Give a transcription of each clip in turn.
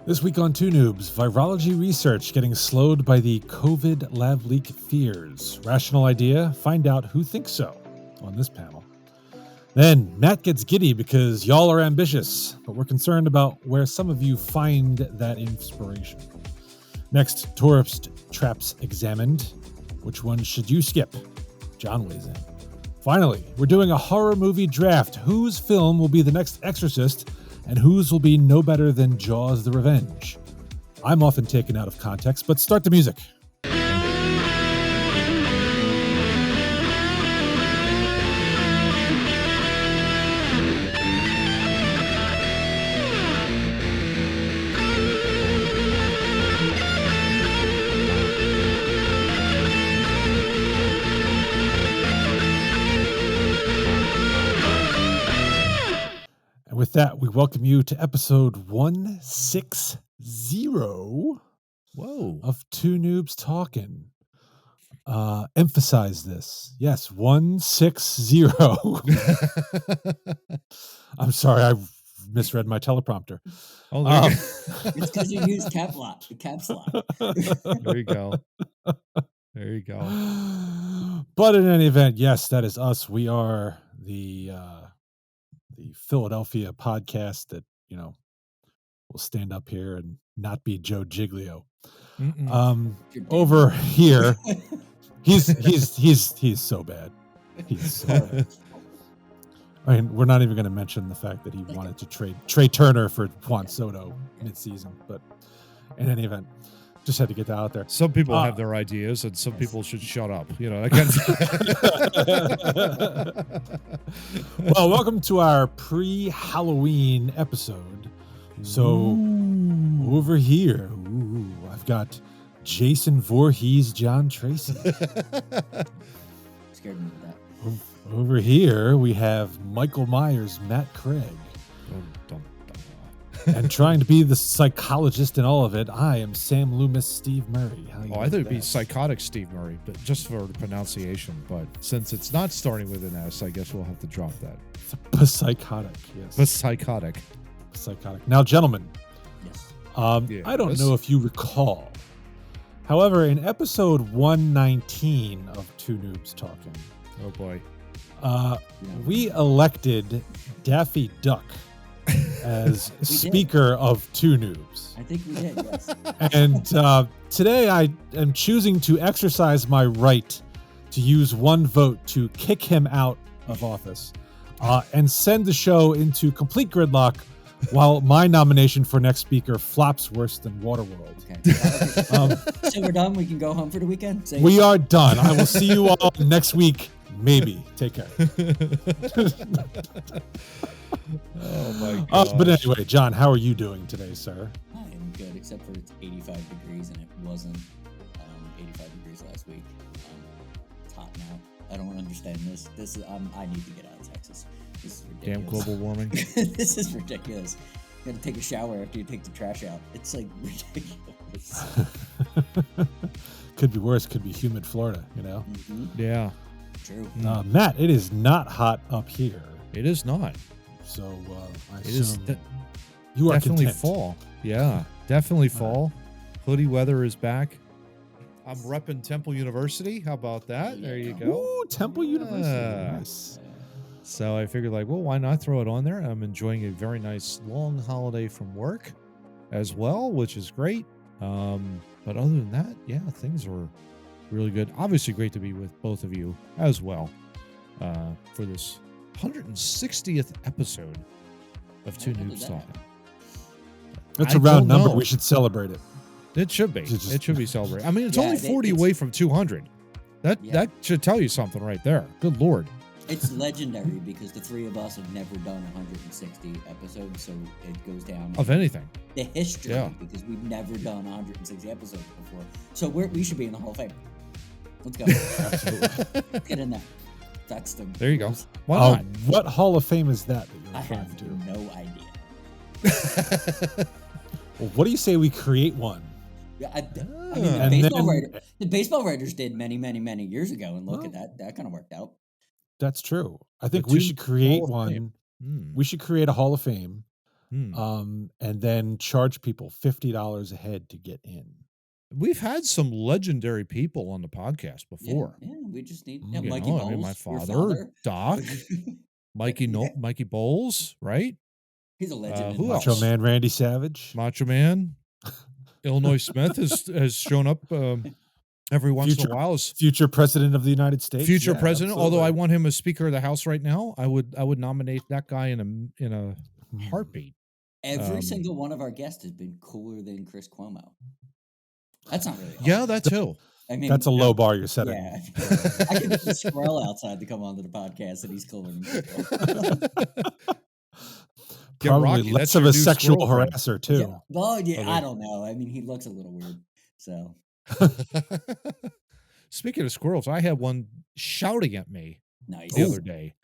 This week on Two Noobs, virology research getting slowed by the COVID lab leak fears. Rational idea? Find out who thinks so on this panel. Then Matt gets giddy because y'all are ambitious, but we're concerned about where some of you find that inspiration. Next, tourist traps examined. Which one should you skip? John weighs in. Finally, we're doing a horror movie draft. Whose film will be the next Exorcist, and whose will be no better than Jaws the Revenge? I'm often taken out of context, but start the music. With that, we welcome you to episode 160 of Two Noobs Talking. Emphasize this. Yes, 160. I'm sorry, I misread my teleprompter. Oh, there you go. It's because you use caps lock. There you go. There you go. But in any event, yes, that is us. We are the Philadelphia podcast that, will stand up here and not be Joe Giglio. Over here, he's so bad. He's so bad. I mean, we're not even going to mention the fact that he wanted to trade Trey Turner for Juan Soto midseason, but in any event, just had to get that out there. Some people have their ideas, and some people should shut up. That kind of. Well, welcome to our pre-Halloween episode. So over here, I've got Jason Voorhees, John Tracy. Scared me with that. Over here, we have Michael Myers, Matt Craig. And trying to be the psychologist in all of it, I am Sam Loomis, Steve Murray. I thought it'd be psychotic Steve Murray, but just for the pronunciation. But since it's not starting with an S, I guess we'll have to drop that. Psychotic, yes. Psychotic. Now, gentlemen, yes. I don't know if you recall. However, in episode 119 of Two Noobs Talking, oh boy, we elected Daffy Duck as speaker of Two Noobs. I think we did, yes. And today I am choosing to exercise my right to use one vote to kick him out of office and send the show into complete gridlock while my nomination for next speaker flops worse than Waterworld. Okay. So we're done? We can go home for the weekend? We are done. I will see you all next week. Maybe. Take care. Oh my god. But anyway, John, how are you doing today, sir? I am good, except for it's 85 degrees, and it wasn't 85 degrees last week. It's hot now. I don't understand this. This is I need to get out of Texas. This is ridiculous. Damn global warming. This is ridiculous. You gotta take a shower after you take the trash out. It's like ridiculous. Could be worse. Could be humid Florida, Mm-hmm. Yeah. True. Matt, it is not hot up here. It is not. So I It is assume you are definitely content. fall. Yeah, definitely fall. Hoodie weather is back. I'm repping Temple University. How about that? There you go. Ooh, Temple University. Nice. So I figured, why not throw it on there? I'm enjoying a very nice long holiday from work as well, which is great. But other than that, yeah, things are really good. Obviously great to be with both of you as well for this 160th episode of Two Noobs Talking. That's a round number. We should celebrate it. It should be. It should be celebrated. I mean, it's only 40 away from 200. That should tell you something right there. Good Lord. It's legendary because the three of us have never done 160 episodes, so it goes down of anything. The history, because we've never done 160 episodes before. So we should be in the Hall of Fame. Let's go. Absolutely. Let's get in there. That's the. There you go. Why not? What Hall of Fame is that you're I referring have to? no idea. Well, what do you say we create one? Yeah, I mean, the baseball writers did many, many, many years ago, and look at that. That kind of worked out. That's true. I think we should create one. We should create a Hall of Fame Hmm. and then charge people $50 a head to get in. We've had some legendary people on the podcast Yeah, before. yeah. We just need Mm. You Mikey know, I mean, my Bowles, your father, father. Doc, Mikey Yeah, Mikey Bowles, right? he's a legend in Who the Macho else? show. Man Randy Savage, Macho Man, Illinois Smith has shown up every once in a future while as future president of the United States. future Yeah, president. Although I absolutely. want him as Speaker of the House right now, I would nominate that guy in a Hmm. heartbeat. Every single one of our guests has been cooler than Chris Cuomo. That's not really Yeah, hard. that too. I mean, That's a low bar you're setting. yeah. I could get the squirrel outside to come onto the podcast, and he's cooler than Chris Cuomo. Get Probably Rocky. less That's of your a new sexual squirrel friend. harasser Yeah. too. Well, yeah, Okay. I don't know. I mean, he looks a little weird. So Speaking of squirrels, I had one shouting at me nice. the other day.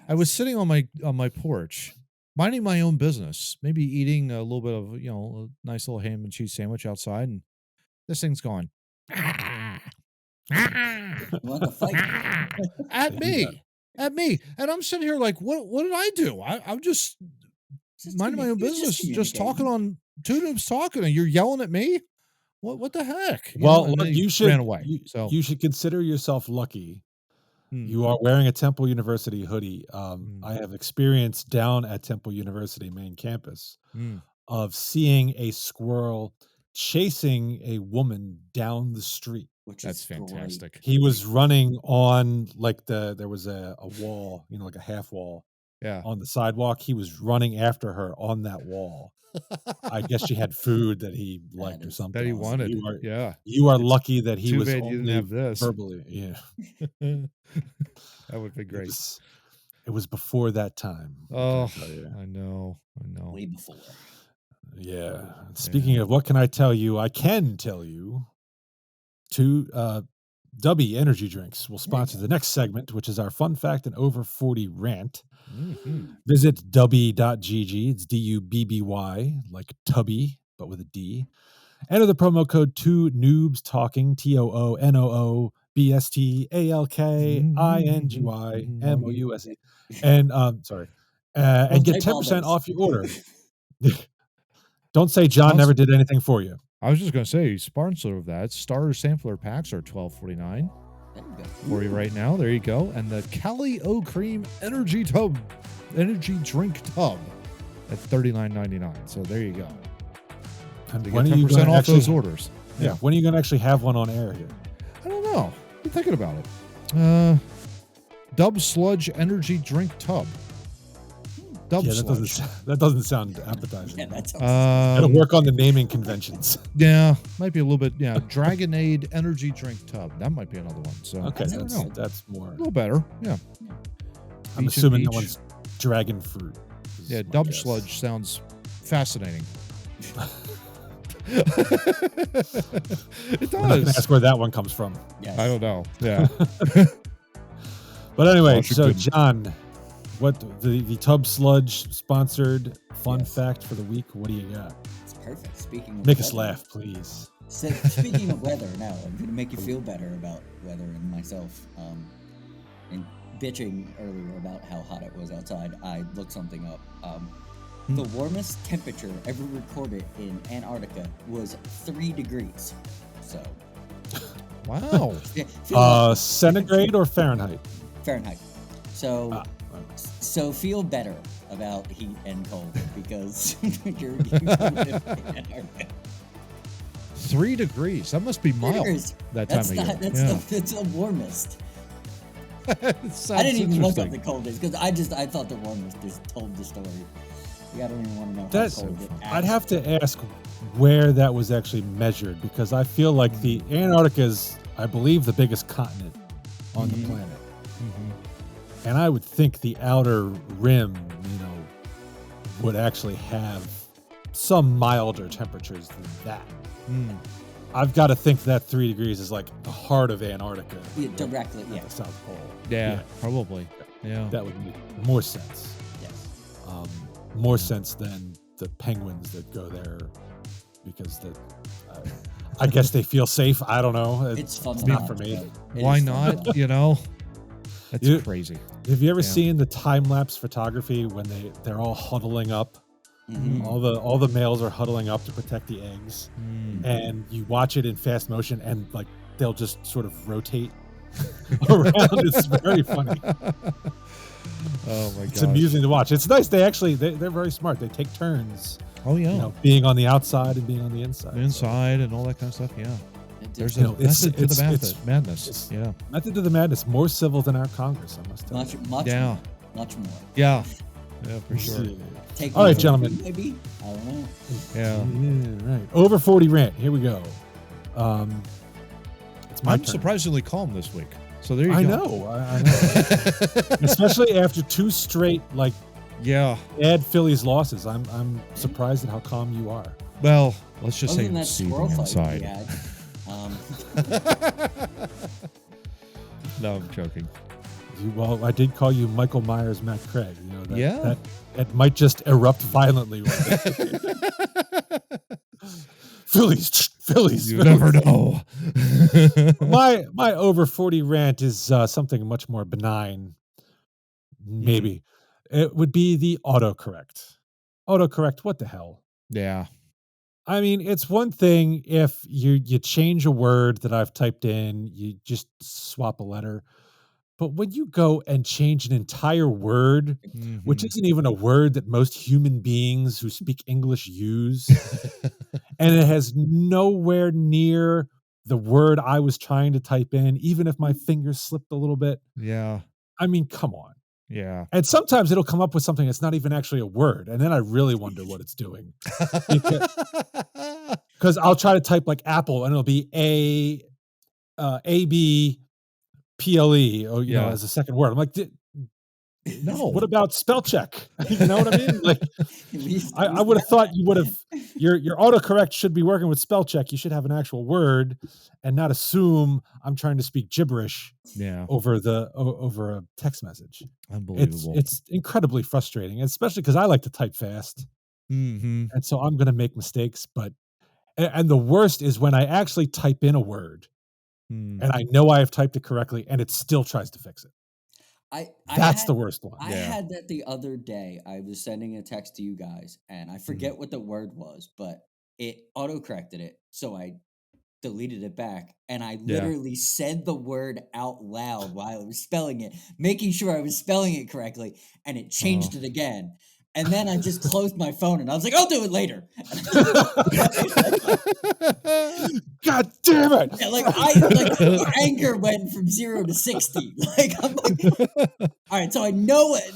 I was sitting on my porch, minding my own business, maybe eating a little bit of a nice little ham and cheese sandwich outside, and this thing's going You want the fight? at me, and I'm sitting here like, what did I do? I'm just minding my own He was business, just talking communicating. on Two Noobs Talking, and you're yelling at me. What the heck? Well, And then look, he ran away. So you should consider yourself lucky. hmm, You are wearing a Temple University hoodie. hmm, I have experience down at Temple University main campus hmm. of seeing a squirrel chasing a woman down the street. Which That's is great. fantastic. He was running on like there was a wall, like a half wall Yeah. on the sidewalk. He was running after her on that wall. I guess she had food that he liked or is- something. That he awesome. wanted. You are, Yeah. you are lucky that he Too was bad you didn't only have this. verbally. Yeah, That would be great. It was before that time. Oh, I tell you. I know. way before. Yeah. Speaking of what can I tell you? I can tell you W Energy Drinks will sponsor the next segment, which is our fun fact and over 40 rant. Mhm. Visit dubby.gg. It's DUBBY, like Tubby, but with a D. Enter the promo code 2 Noobs Talking, TOONOOBSTALKINGYMOUSE. And sorry. And get Don't say 10% off your order. others. Don't say John never did anything for you. I was just going to say, sponsor of that, starter sampler packs are $12.49 There you go. for you right now. There you go. And the Cali O Cream energy drink tub at $39.99. So there you go. And You when get are you 10% going to off actually, those orders. yeah, when are you going to actually have one on air here? I don't know. I'm thinking about it. Dub Sludge energy drink tub. Dub Yeah, Sludge. that doesn't sound appetizing. Yeah, that's Gotta work on the naming conventions. Yeah, might be a little bit. Yeah, Dragonade energy drink tub. That might be another one. So Okay, I don't know. that's more. A little better. Yeah. I'm Beach and assuming that Beach. one's dragon fruit. is Yeah, my Dub guess. Sludge sounds fascinating. It We're not gonna does. ask where that one comes from. yes. I don't know. Yeah. But anyway, Gosh, you so couldn't. John, what the Tub Sludge sponsored fun Yes. fact for the week? What do you got? It's perfect. Speaking of Make us weather- laugh, please. Speaking of weather, now I'm going to make you feel better about weather and myself. And bitching earlier about how hot it was outside, I looked something up. The warmest temperature ever recorded in Antarctica was 3 degrees. So, Wow. yeah, feel Centigrade or Fahrenheit? Fahrenheit. So, Ah, so feel better about heat and cold because you live in Antarctica. 3 degrees. That must be mild There's- that time That's of not. year. That's, Yeah. that's the warmest. It I sounds didn't even look up interesting. the coldest because I thought the warmest just told the story. I don't even want to know That's. how cold it I'd have to ask where that was actually measured because I feel like the Antarctica is, I believe, the biggest continent on the planet. Mhm. And I would think the outer rim, would actually have some milder temperatures than that. Mm. I've got to think that 3 degrees is like the heart of Antarctica. Yeah, directly. At Yeah. the South Pole. Yeah, probably. Yeah. That would make more sense. Yes. More sense than the penguins that go there because I guess they feel safe. I don't know. It's fun. It's to not watch, for me. but it Why is fun to not? watch. You know, that's You- crazy. Have you ever Yeah. seen the time lapse photography when they're all huddling up Mhm. All the males are huddling up to protect the eggs, and you watch it in fast motion, and like they'll just sort of rotate around. It's very funny. Oh my It's gosh. amusing to watch. It's nice. They're very smart. They take turns, Oh yeah. you know, being on the outside and being on the inside. Inside and all that kind of stuff. Yeah. There's You a know, it's- method to the it's- madness. it's- Yeah. Method to the madness, more civil than our Congress, I must tell Much, you. much Yeah. more. Much more. Yeah. Yeah, for sure. Take All me right, for gentlemen. food, maybe? I don't know. Yeah. Yeah, right. Over 40 rant. Here we go. It's my I'm turn. surprisingly calm this week. So there you I go. know. I know. Especially after 2 straight like Yeah. bad Phillies losses. I'm surprised at how calm you are. Well, let's just Other say than that it's squirrel seething fight we inside. had. No, I'm joking. Well, I did call you Michael Myers, Matt Craig. You know, Yeah. that might just erupt violently. Phillies. You never know. My over 40 rant is something much more benign. Maybe it would be the autocorrect. Autocorrect. What the hell? Yeah. I mean, it's one thing if you change a word that I've typed in, you just swap a letter. But when you go and change an entire word, which Mhm. isn't even a word that most human beings who speak English use, and it has nowhere near the word I was trying to type in, even if my fingers slipped a little bit. Yeah. I mean, come on. Yeah. And sometimes it'll come up with something that's not even actually a word. And then I really wonder what it's doing. Because I'll try to type like apple and it'll be A-B-P-L-E, or, you know, Yeah. as a second word. I'm like, No. what about spell check? You know what I mean? Like, At least- I at least would have that- thought you would have, your autocorrect should be working with spell check. You should have an actual word and not assume I'm trying to speak gibberish Yeah. over over a text message. Unbelievable. It's incredibly frustrating, especially because I like to type fast. Mm-hmm. And so I'm going to make mistakes, but, and the worst is when I actually type in a word Mm. and I know I have typed it correctly and it still tries to fix it. That's the worst one. I Yeah. had that the other day. I was sending a text to you guys, and I forget what the word was, but it autocorrected it, so I deleted it back, and I Yeah. literally said the word out loud while I was spelling it, making sure I was spelling it correctly, and it changed it again. And then I just closed my phone, and I was like, "I'll do it later." God damn it! Yeah, like the anger went from 0 to 60. Like I'm like, all right, so I know it.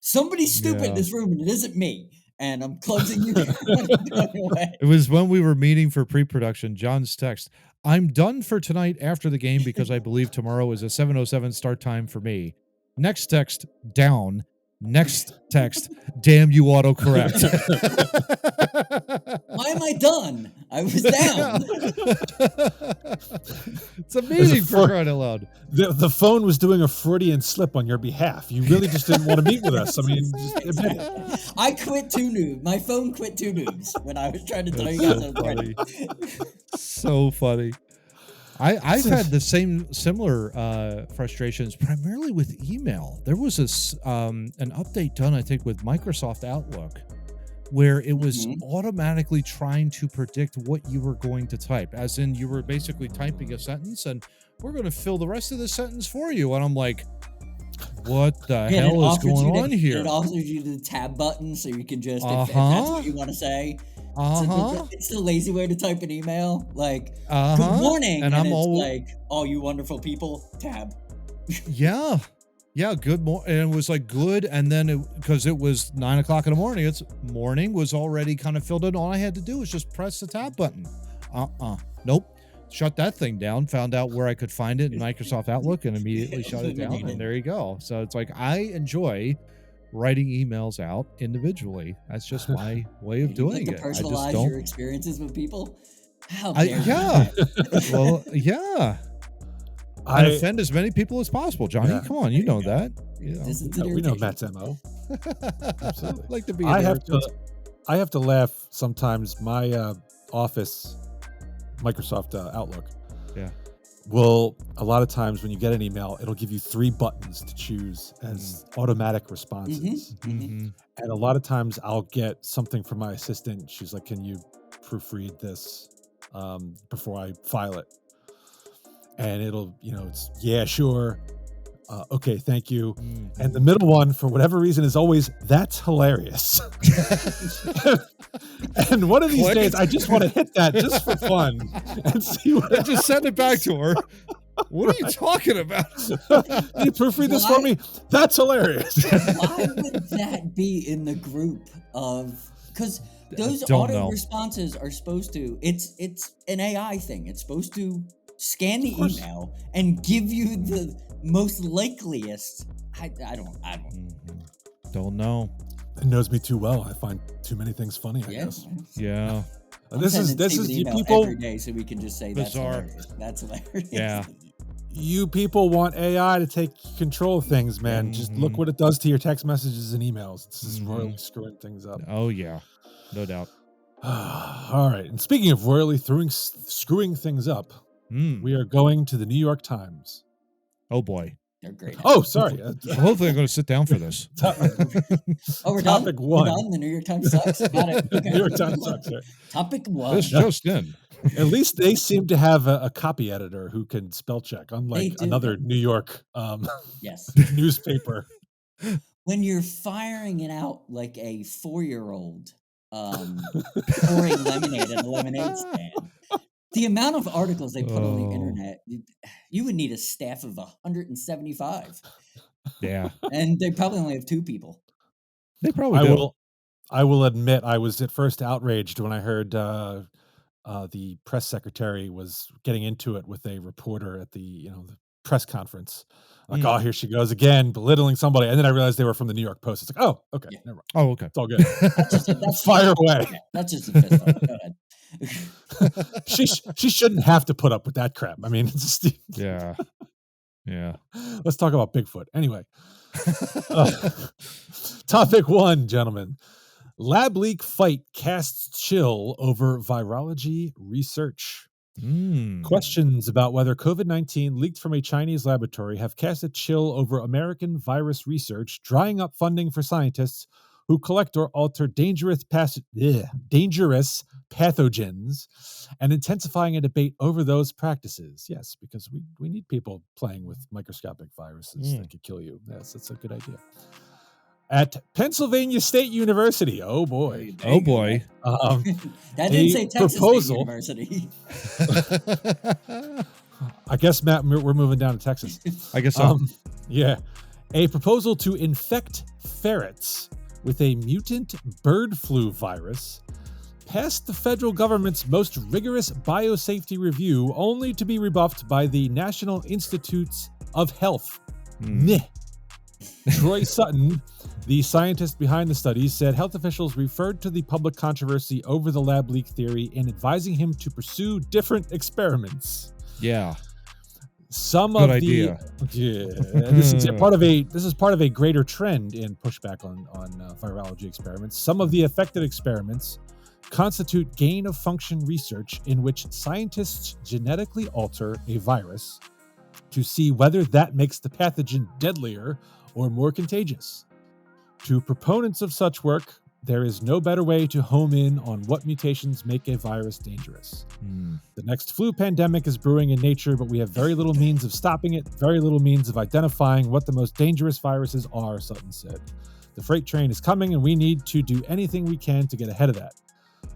Somebody's stupid in Yeah. this room, and it isn't me. And I'm closing you down and going away. It was when we were meeting for pre-production. John's text: "I'm done for tonight after the game because I believe tomorrow is a 7:07 start time for me." Next text: down. Next text: damn you, autocorrect. Why am I done? I was down. It's a meeting for crying out loud. The phone was doing a Freudian slip on your behalf. You really just didn't want to meet with us. I mean, just admit it. I quit Too Noobs. My phone quit Too Noobs when I was trying to tell you That's guys so I was ready. So funny. I've had the similar frustrations primarily with email. There was an update done, I think, with Microsoft Outlook, where it was automatically trying to predict what you were going to type, as in you were basically typing a sentence and we're going to fill the rest of the sentence for you. And I'm like, what the And it hell is offers going you on the- here? It offers you the tab button, so you can just, if that's what you want to say. It's the lazy way to type an email. Like, good morning. And I'm it's all like, all you wonderful people, tab. Yeah. Yeah, good morning. And it was like good. And then because it was 9 o'clock in the morning, it's morning was already kind of filled in. All I had to do was just press the tab button. Nope. Shut that thing down, found out where I could find it in Microsoft Outlook and immediately shut it down. And there you go. So it's like, I enjoy writing emails out individually. That's just my way of You doing like to it. I personalize just don't. your experiences with people? How dare you? Yeah. Well, yeah. And I offend as many people as possible, Johnny. Yeah. Come on, you know that. You know. This is yeah, we know irritation. Matt's MO. Absolutely. Like to be. I an have irritant. I have to laugh sometimes. My office, Microsoft Outlook. Yeah. will, a lot of times when you get an email, it'll give you 3 buttons to choose as automatic responses. Mm-hmm. And a lot of times I'll get something from my assistant. She's like, can you proofread this before I file it? And it'll, it's, yeah, sure. Okay, thank you. Mm-hmm. And the middle one, for whatever reason, is always, that's hilarious. And one of these days, I just want to hit that just for fun and see what I just send it back to her. What are you talking about? Can you proofread this for me? That's hilarious. Why would that be in the group of? Because those auto responses are supposed to. It's an AI thing. It's supposed to scan the email and give you the most likeliest. I don't know. It knows me too well. I find too many things funny, I guess. Yeah. This is you people every day, so we can just say bizarre. That's hilarious. Yeah. You people want AI to take control of things, man. Just look what it does to your text messages and emails. It's just royally screwing things up. Oh yeah, no doubt. All right. And speaking of royally screwing things up, we are going to the New York Times. Oh boy. They're great. Oh, sorry. Hopefully I'm going to sit down for this. We're Topic done? 1. We're done? The New York Times sucks? Got it. Okay. New York Times sucks. Right? Topic 1. This just in. At least they seem to have a copy editor who can spell check, unlike another New York newspaper. When you're firing it out like a 4-year-old pouring lemonade at a lemonade stand, the amount of articles they put on the internet, you would need a staff of 175. Yeah. And they probably only have 2 people. They probably do. I will admit I was at first outraged when I heard the press secretary was getting into it with a reporter at the the press conference. Like, oh, here she goes again, belittling somebody. And then I realized they were from the New York Post. It's like, oh, okay, never mind. Oh, okay. It's all good. That's fire away. Yeah, that's just a fist fight. Go ahead. She shouldn't have to put up with that crap. I mean, it's just, yeah. Let's talk about Bigfoot. Anyway, topic 1, gentlemen. Lab leak fight casts chill over virology research. Questions about whether COVID-19 leaked from a Chinese laboratory have cast a chill over American virus research, drying up funding for scientists who collect or alter dangerous pathogens and intensifying a debate over those practices. Yes, because we need people playing with microscopic viruses that could kill you. Yes, that's a good idea. At Pennsylvania State University. Oh boy. That didn't say Texas State University. I guess, Matt, we're moving down to Texas. I guess so. Yeah. A proposal to infect ferrets with a mutant bird flu virus passed the federal government's most rigorous biosafety review, only to be rebuffed by the National Institutes of Health. Troy Sutton, the scientist behind the studies, said health officials referred to the public controversy over the lab leak theory in advising him to pursue different experiments. Yeah. Good idea. This is part of a greater trend in pushback on virology experiments. Some of the affected experiments constitute gain-of-function research in which scientists genetically alter a virus to see whether that makes the pathogen deadlier or more contagious. To proponents of such work, there is no better way to home in on what mutations make a virus dangerous. The next flu pandemic is brewing in nature, but we have very little means of stopping it, very little means of identifying what the most dangerous viruses are, Sutton said. The freight train is coming, and we need to do anything we can to get ahead of that.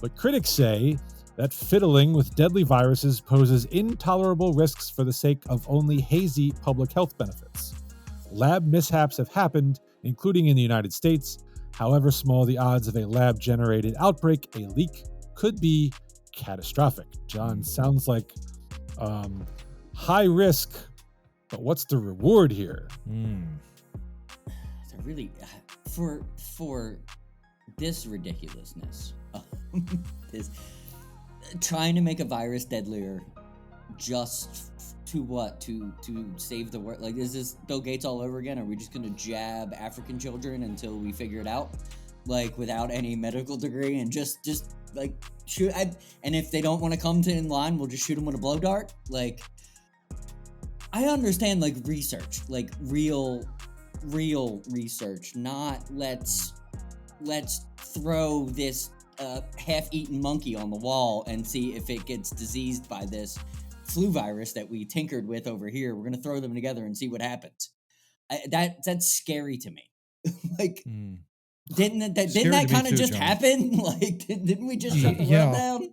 But critics say that fiddling with deadly viruses poses intolerable risks for the sake of only hazy public health benefits. Lab mishaps have happened, including in the United States. However small the odds of a lab-generated outbreak, a leak could be catastrophic. John, sounds like high risk, but what's the reward here? So really, for this ridiculousness, is trying to make a virus deadlier just to what? To save the world? Like, is this Bill Gates all over again? Are we just going to jab African children until we figure it out? Like, without any medical degree, and just like shoot? And if they don't want to come in line, we'll just shoot them with a blow dart? Like, I understand like research, like real research, not let's throw this half-eaten monkey on the wall and see if it gets diseased by this flu virus that we tinkered with over here. We're gonna throw them together and see what happens. That's scary to me. Like, didn't that kind of just happen? Like, didn't we just shut the world down?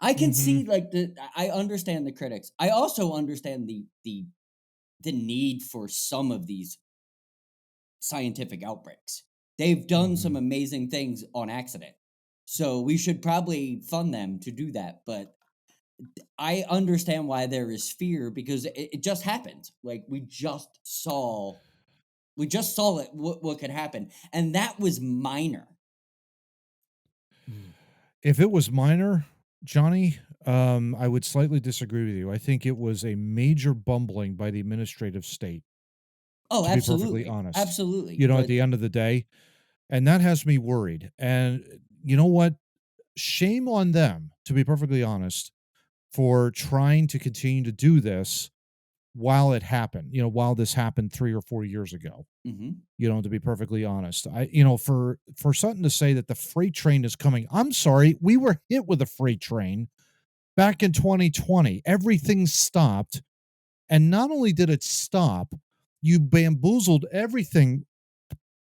I can see like I understand the critics. I also understand the need for some of these scientific outbreaks. They've done some amazing things on accident. So we should probably fund them to do that. But I understand why there is fear because it just happened. Like we just saw it what could happen. And that was minor. If it was minor, Johnny, I would slightly disagree with you. I think it was a major bumbling by the administrative state. Oh, to absolutely. be perfectly honest. Absolutely. You know, at the end of the day. And that has me worried. And you know what? Shame on them, to be perfectly honest, for trying to continue to do this while it happened, while this happened 3 or 4 years ago. To be perfectly honest, for something to say that the freight train is coming, I'm sorry, we were hit with a freight train back in 2020. Everything stopped. And not only did it stop, you bamboozled everything.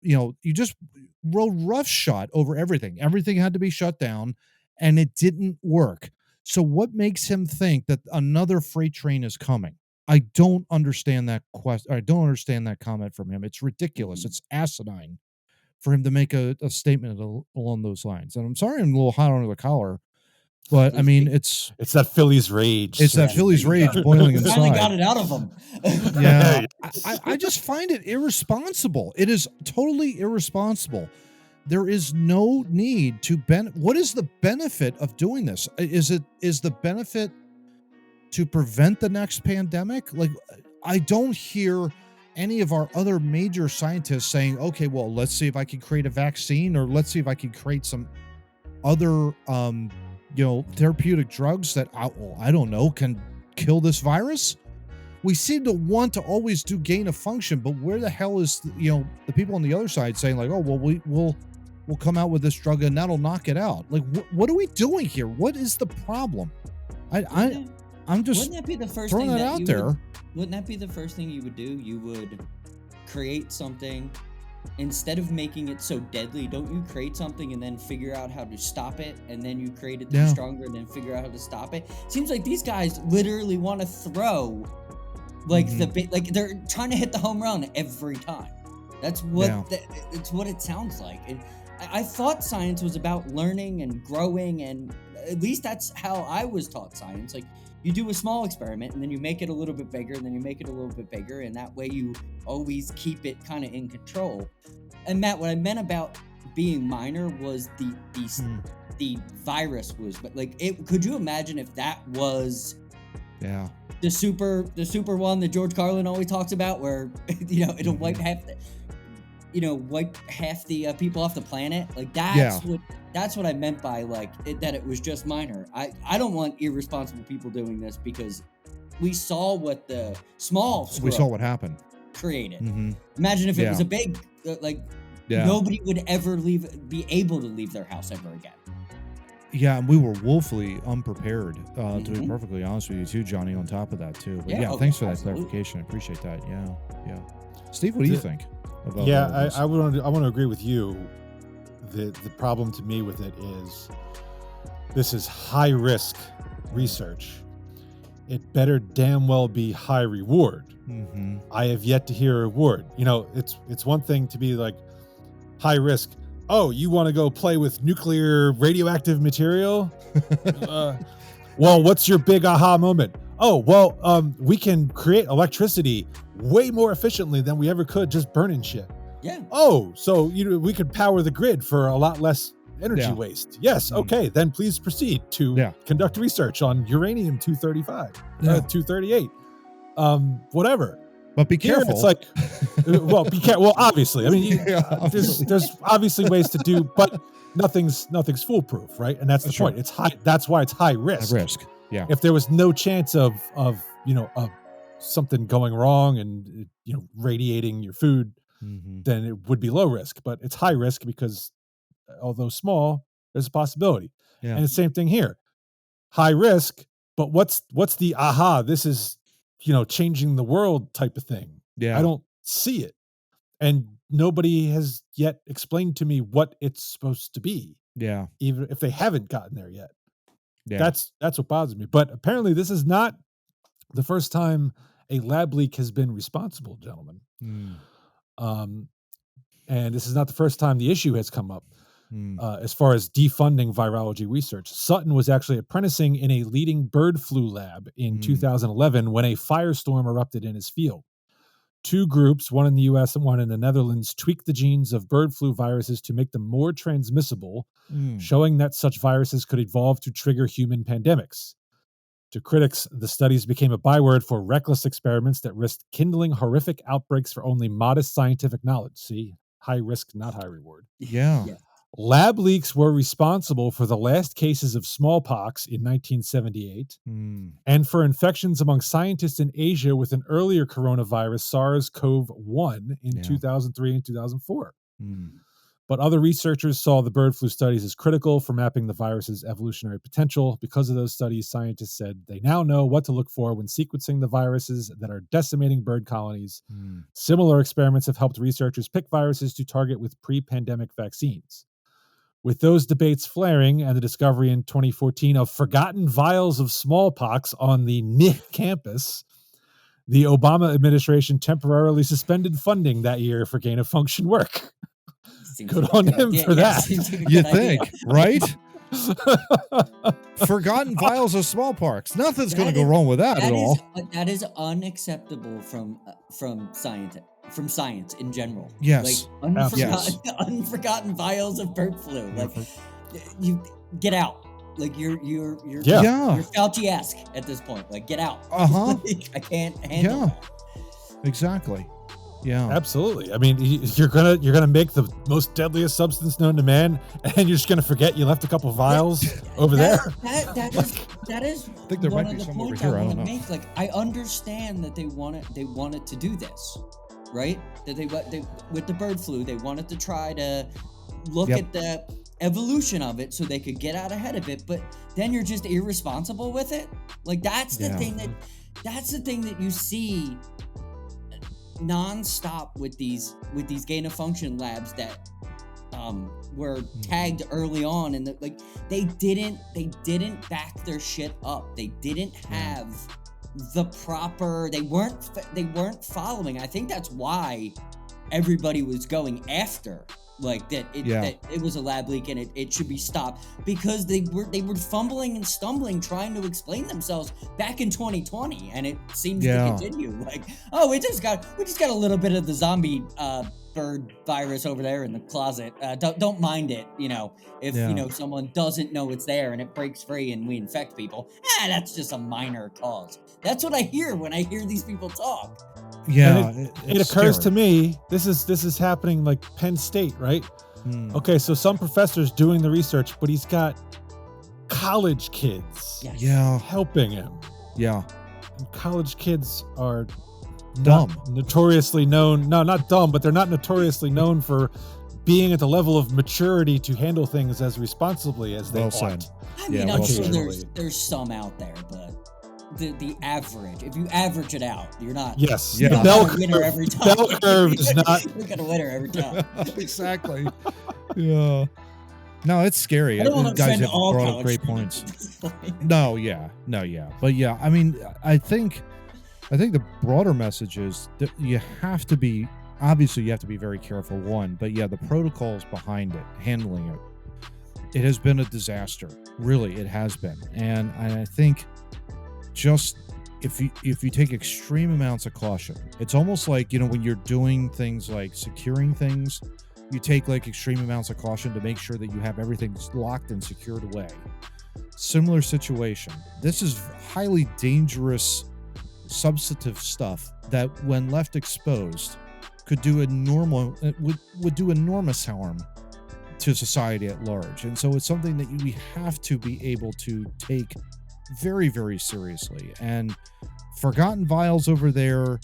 You just rode roughshod over everything. Everything had to be shut down, and it didn't work. So what makes him think that another freight train is coming? I don't understand that question. I don't understand that comment from him. It's ridiculous. It's asinine for him to make a statement along those lines. And I'm sorry I'm a little hot under the collar, but I mean, it's that Phillies rage. It's that Phillies rage boiling inside. Finally got it out of him. Yeah, I just find it irresponsible. It is totally irresponsible. There is no need to what is the benefit of doing this? Is the benefit to prevent the next pandemic? Like, I don't hear any of our other major scientists saying, okay, well, let's see if I can create a vaccine, or let's see if I can create some other therapeutic drugs that I don't know can kill this virus. We seem to want to always do gain of function, but where the hell is the people on the other side saying like, oh well, we'll come out with this drug and that'll knock it out? Like, what are we doing here? What is the problem? I'm just wouldn't that be the first throwing thing that out there? Wouldn't that be the first thing you would do? You would create something. Instead of making it so deadly, don't you create something and then figure out how to stop it, and then you create it to be stronger and then figure out how to stop it? Seems like these guys literally want to throw like like they're trying to hit the home run every time. That's what it's what it sounds like. And I thought science was about learning and growing, and at least that's how I was taught science. Like, you do a small experiment and then you make it a little bit bigger and then you make it a little bit bigger, and that way you always keep it kind of in control. And Matt, what I meant about being minor was the virus was, but like could you imagine if that was the super one that George Carlin always talks about, where it'll wipe half the people off the planet? Like that's what I meant by like that it was just minor. I don't want irresponsible people doing this, because we saw what the we saw what happened created. Imagine if it was a big nobody would ever be able to leave their house ever again. Yeah, and we were woefully unprepared, to be perfectly honest with you too, Johnny, on top of that too. But thanks for that clarification. I appreciate that. Yeah. Steve, what do you think about this? I want to agree with you. The problem to me with it is this is high risk research. It better damn well be high reward. I have yet to hear a reward. It's one thing to be like high risk. Oh, you want to go play with nuclear radioactive material? Well, what's your big aha moment? Oh, well, we can create electricity way more efficiently than we ever could just burning shit. Yeah. Oh, so we could power the grid for a lot less energy waste. Yes. Okay. Then please proceed to conduct research on uranium 235, 238, whatever. But be careful. Here it's like, be careful. Well, obviously, I mean, there's obviously ways to do, but nothing's foolproof, right? And that's the point. It's high. That's why it's high risk. High risk. Yeah. If there was no chance of something going wrong and radiating your food, Mm-hmm. then it would be low risk. But it's high risk because although small, there's a possibility. Yeah. And the same thing here, high risk. But what's the aha? This is changing the world type of thing. Yeah. I don't see it, and nobody has yet explained to me what it's supposed to be. Yeah. Even if they haven't gotten there yet. Yeah. That's what bothers me. But apparently this is not the first time a lab leak has been responsible, gentlemen. Mm. And this is not the first time the issue has come up Mm. as far as defunding virology research. Sutton was actually apprenticing in a leading bird flu lab in 2011 when a firestorm erupted in his field. Two groups, one in the US and one in the Netherlands, tweaked the genes of bird flu viruses to make them more transmissible, showing that such viruses could evolve to trigger human pandemics. To critics, the studies became a byword for reckless experiments that risked kindling horrific outbreaks for only modest scientific knowledge. See, high risk, not high reward. Yeah. Lab leaks were responsible for the last cases of smallpox in 1978 and for infections among scientists in Asia with an earlier coronavirus, SARS-CoV-1, in 2003 and 2004. But other researchers saw the bird flu studies as critical for mapping the virus's evolutionary potential. Because of those studies, scientists said they now know what to look for when sequencing the viruses that are decimating bird colonies. Similar experiments have helped researchers pick viruses to target with pre-pandemic vaccines. With those debates flaring and the discovery in 2014 of forgotten vials of smallpox on the NIH campus, the Obama administration temporarily suspended funding that year for gain-of-function work. Good on him for that. You think, right? Forgotten vials of smallpox. Nothing's going to go wrong with that at all. That is unacceptable from science in general. Yes. Like unforgotten vials of bird flu. Like you get out. Like you're Fauci-esque at this point. Like get out. Like, I can't handle that. Exactly. Yeah, absolutely. I mean, you're gonna make the most deadliest substance known to man, and you're just gonna forget you left a couple vials over there. That is. I think there might be some over here. I don't know. Like, I understand that they wanted to do this, right? That they with the bird flu, they wanted to try to look at the evolution of it so they could get out ahead of it. But then you're just irresponsible with it. Like that's the thing that you see non-stop with these gain-of-function labs that were tagged early on, and they didn't back their shit up. They didn't have the proper. They weren't following. I think that's why everybody was going after that it was a lab leak and it should be stopped, because they were fumbling and stumbling trying to explain themselves back in 2020, and it seems to continue. Like, oh, we just got a little bit of the zombie bird virus over there in the closet. Don't mind it, if someone doesn't know it's there and it breaks free and we infect people. That's just a minor cause. That's what I hear when I hear these people talk. Yeah, it occurs to me, this is happening like Penn State, right? Okay, so some professor's doing the research, but he's got college kids helping him. Yeah. And college kids are dumb. Notoriously known, not dumb, but they're not notoriously known for being at the level of maturity to handle things as responsibly as they ought. I mean, I'm sure there's some out there, but the average, if you average it out, you're not. Yes. You're not Bell a winner every time. Bell curve is not. You're gonna winner every time. Exactly. Yeah. No, it's scary. I don't want to guys defend have all brought up college great students. points. No, yeah. But yeah, I mean, I think the broader message is that you have to be very careful. One, but yeah, the protocols behind it, handling it has been a disaster. Really, it has been, and I think. Just if you take extreme amounts of caution, it's almost like, when you're doing things like securing things, you take like extreme amounts of caution to make sure that you have everything locked and secured away. Similar situation. This is highly dangerous substantive stuff that, when left exposed, could do would do enormous harm to society at large. And so it's something that we have to be able to take very, very seriously. And forgotten vials over there.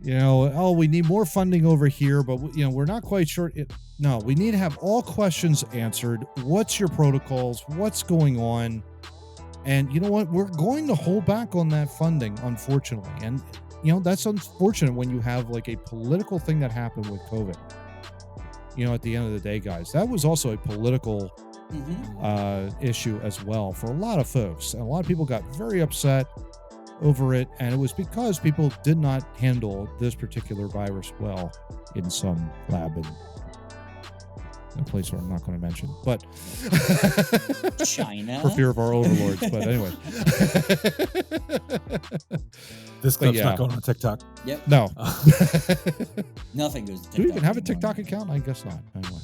We need more funding over here, but we're not quite sure. No, we need to have all questions answered. What's your protocols? What's going on? And you know what? We're going to hold back on that funding, unfortunately. And, that's unfortunate when you have like a political thing that happened with COVID. At the end of the day, guys, that was also a political issue as well for a lot of folks. And a lot of people got very upset over it. And it was because people did not handle this particular virus well in some lab in a place where I'm not going to mention, but China, for fear of our overlords. But anyway, this clip's not going on TikTok. Yep. No. Nothing goes to TikTok. Do we even have a anymore. TikTok account? I guess not. Anyway.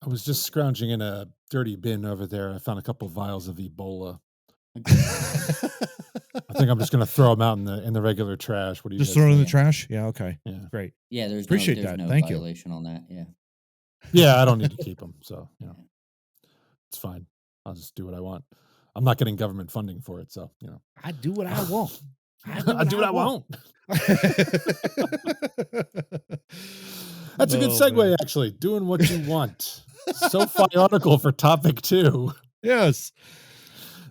I was just scrounging in a dirty bin over there. I found a couple vials of Ebola. I think I'm just going to throw them out in the regular trash. What do you just guys throw it in think? the trash? Yeah. Okay. Yeah. Great. Yeah, there's Appreciate that. no Thank you. violation on that. Yeah. Yeah, I don't need to keep them, so it's fine. I'll just do what I want. I'm not getting government funding for it, so I do what I want. I do what I want. That's a good segue, man. actually. Doing what you want. SoFi article for topic 2. Yes.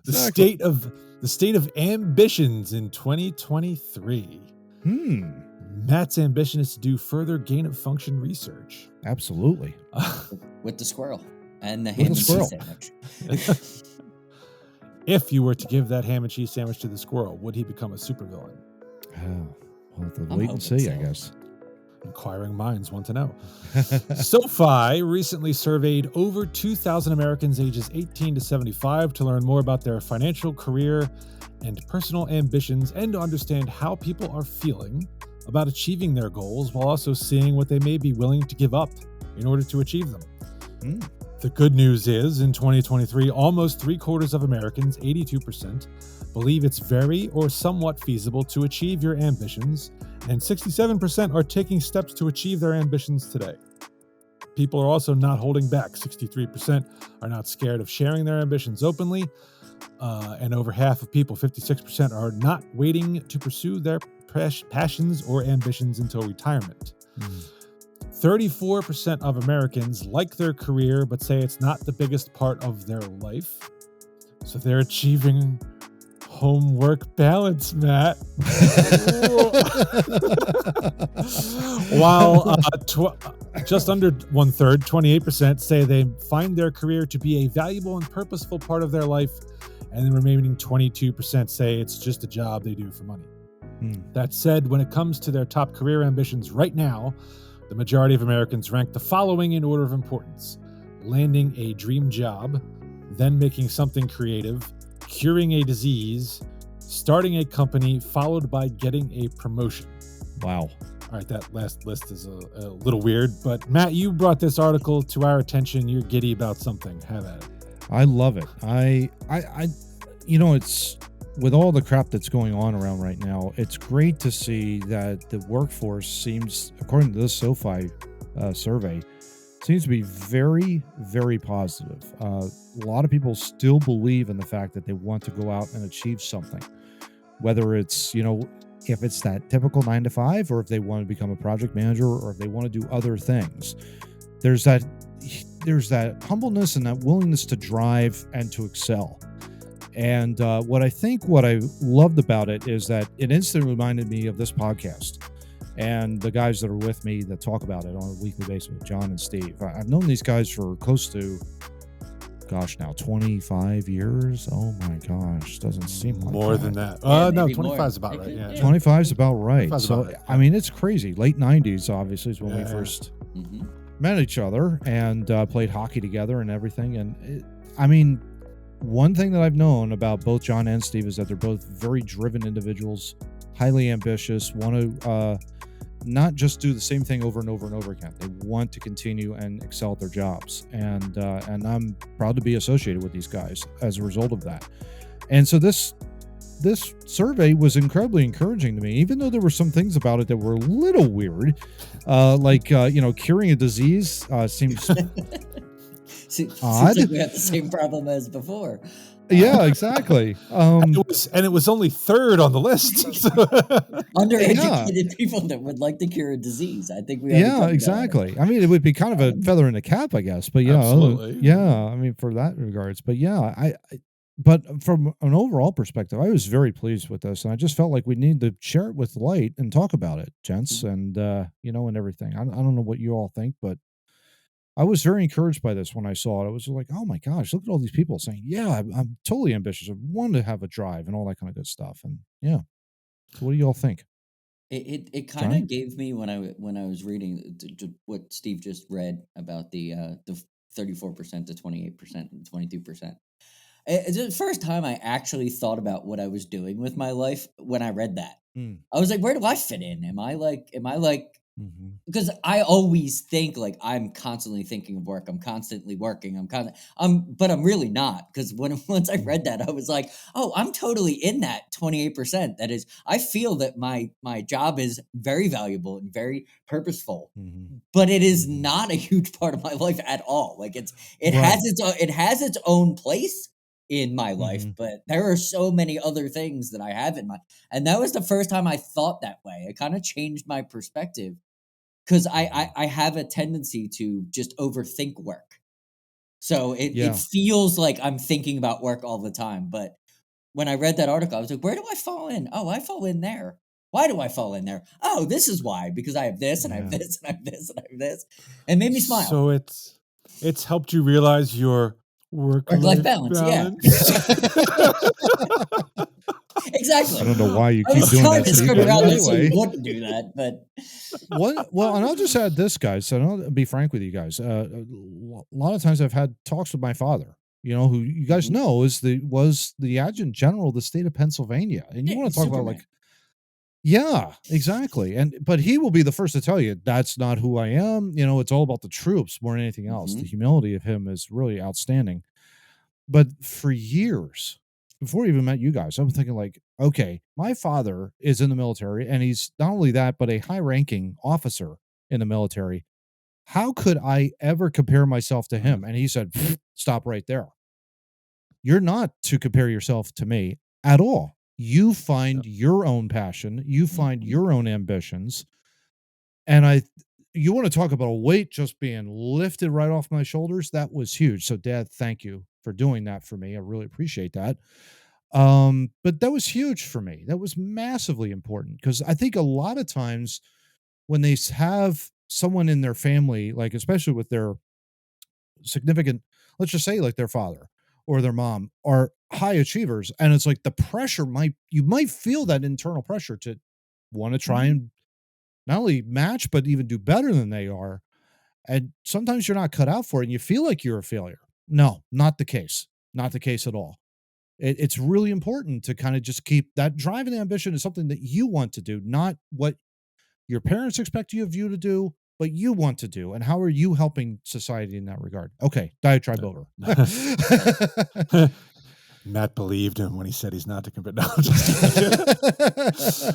The state of ambitions in 2023. Matt's ambition is to do further gain of function research. Absolutely. With the squirrel and the ham and cheese sandwich. If you were to give that ham and cheese sandwich to the squirrel, would he become a supervillain? We'll have to wait and see, I guess. Inquiring minds want to know. SoFi recently surveyed over 2,000 Americans ages 18 to 75 to learn more about their financial, career, and personal ambitions, and to understand how people are feeling about achieving their goals while also seeing what they may be willing to give up in order to achieve them. The good news is, in 2023, almost 3/4 of Americans, 82%, believe it's very or somewhat feasible to achieve your ambitions, and 67% are taking steps to achieve their ambitions today. People are also not holding back. 63% are not scared of sharing their ambitions openly, and over half of people, 56%, are not waiting to pursue their passions or ambitions until retirement. 34% of Americans like their career but say it's not the biggest part of their life. So they're achieving homework balance, Matt. While just under 1/3, 28%, say they find their career to be a valuable and purposeful part of their life, and the remaining 22% say it's just a job they do for money. That said, when it comes to their top career ambitions right now, the majority of Americans rank the following in order of importance: landing a dream job, then making something creative, curing a disease, starting a company, followed by getting a promotion. Wow. All right, that last list is a little weird, but Matt, you brought this article to our attention. You're giddy about something. Have at it. I love it. It's with all the crap that's going on around right now, it's great to see that the workforce seems, according to this SoFi survey, seems to be very, very positive. A lot of people still believe in the fact that they want to go out and achieve something, whether it's, if it's that typical 9 to 5, or if they want to become a project manager, or if they want to do other things. There's that humbleness and that willingness to drive and to excel. And what I loved about it is that it instantly reminded me of this podcast and the guys that are with me that talk about it on a weekly basis, John and Steve. I've known these guys for close to, 25 years. Oh my gosh, doesn't seem like more that. than that. Yeah, No, maybe 25 more. is about right. Yeah. 25 is about right. 25 is So, about right. I mean, it's crazy. Late 90s, obviously, is when we Yeah. first Mhm. met each other and played hockey together and everything. And one thing that I've known about both John and Steve is that they're both very driven individuals, highly ambitious, want to not just do the same thing over and over and over again. They want to continue and excel at their jobs. And I'm proud to be associated with these guys as a result of that. And so this this survey was incredibly encouraging to me, even though there were some things about it that were a little weird. Curing a disease seems Seems odd. like we have the same problem as before. Yeah, exactly. It was only third on the list. Undereducated people that would like to cure a disease. I think we already Yeah, covered that. exactly. I mean, it would be kind of a feather in the cap, I guess. But yeah, Absolutely. yeah. I mean, for that regards. But yeah, but from an overall perspective, I was very pleased with this, and I just felt like we need to share it with light and talk about it, gents, and and everything. I don't know what you all think, but I was very encouraged by this when I saw it. I was like, oh my gosh, look at all these people saying, yeah, I'm totally ambitious. I want to have a drive and all that kind of good stuff. And yeah, so what do you all think? It kind Johnny? of gave me when I was reading what Steve just read about the 34% to 28% and 22%. It's the first time I actually thought about what I was doing with my life when I read that. Mm, I was like, where do I fit in? Am I like hmm because I always think like I'm constantly thinking of work. I'm constantly working. But I'm really not because when once I read that, I was like, oh, I'm totally in that 28%. That is, I feel that my job is very valuable and very purposeful, hmm but it is hmm not a huge part of my life at all. Like Right. it has its own place in my life, hmm but there are so many other things that I have in my and that was the first time I thought that way. It kind of changed my perspective because hmm I have a tendency to just overthink work. So it Yeah. feels like I'm thinking about work all the time. But when I read that article, I was like, where do I fall in? Oh, I fall in there. Why do I fall in there? Oh, this is why. Because I have this and I have Yeah. this and I have this and I have this. It made me smile. So it's helped you realize your Work life work-life balance. Yeah. balance. I Exactly. don't know why you I keep was doing trying that, to Steve, skirt but around that so you anyway. wouldn't do that, but Well, and I'll just add this, guys. So I'll be frank with you guys. A lot of times I've had talks with my father, who you guys Mhm. know was the adjutant general of the state of Pennsylvania. And you Yeah, want to talk about Superman. like, yeah, exactly. But he will be the first to tell you that's not who I am. It's all about the troops more than anything else. The Hmm. humility of him is really outstanding. But for years, before I even met you guys, I'm thinking like, okay, my father is in the military and he's not only that, but a high ranking officer in the military. How could I ever compare myself to Mhm. him? And he said, stop right there. You're not to compare yourself to me at all. You Yeah. find your own passion, you find Hmm. your own ambitions. And you want to talk about a weight just being lifted right off my shoulders? That was huge. So, Dad, thank you for doing that for me. I really appreciate that. But that was huge for me. That was massively important because I think a lot of times when they have someone in their family, like especially with their significant, let's just say like their father or their mom are high achievers, and it's like the pressure you might feel that internal pressure to want to try Hmm. and not only match but even do better than they are. And sometimes you're not cut out for it and you feel like you're a failure. No, not the case. Not the case at all. It's really important to kind of just keep that drive and ambition is something that you want to do, not what your parents expect you of you to do, but you want to do. And how are you helping society in that regard? Okay, diatribe over. Matt believed him when he said he's not to compare. No, I'm just kidding.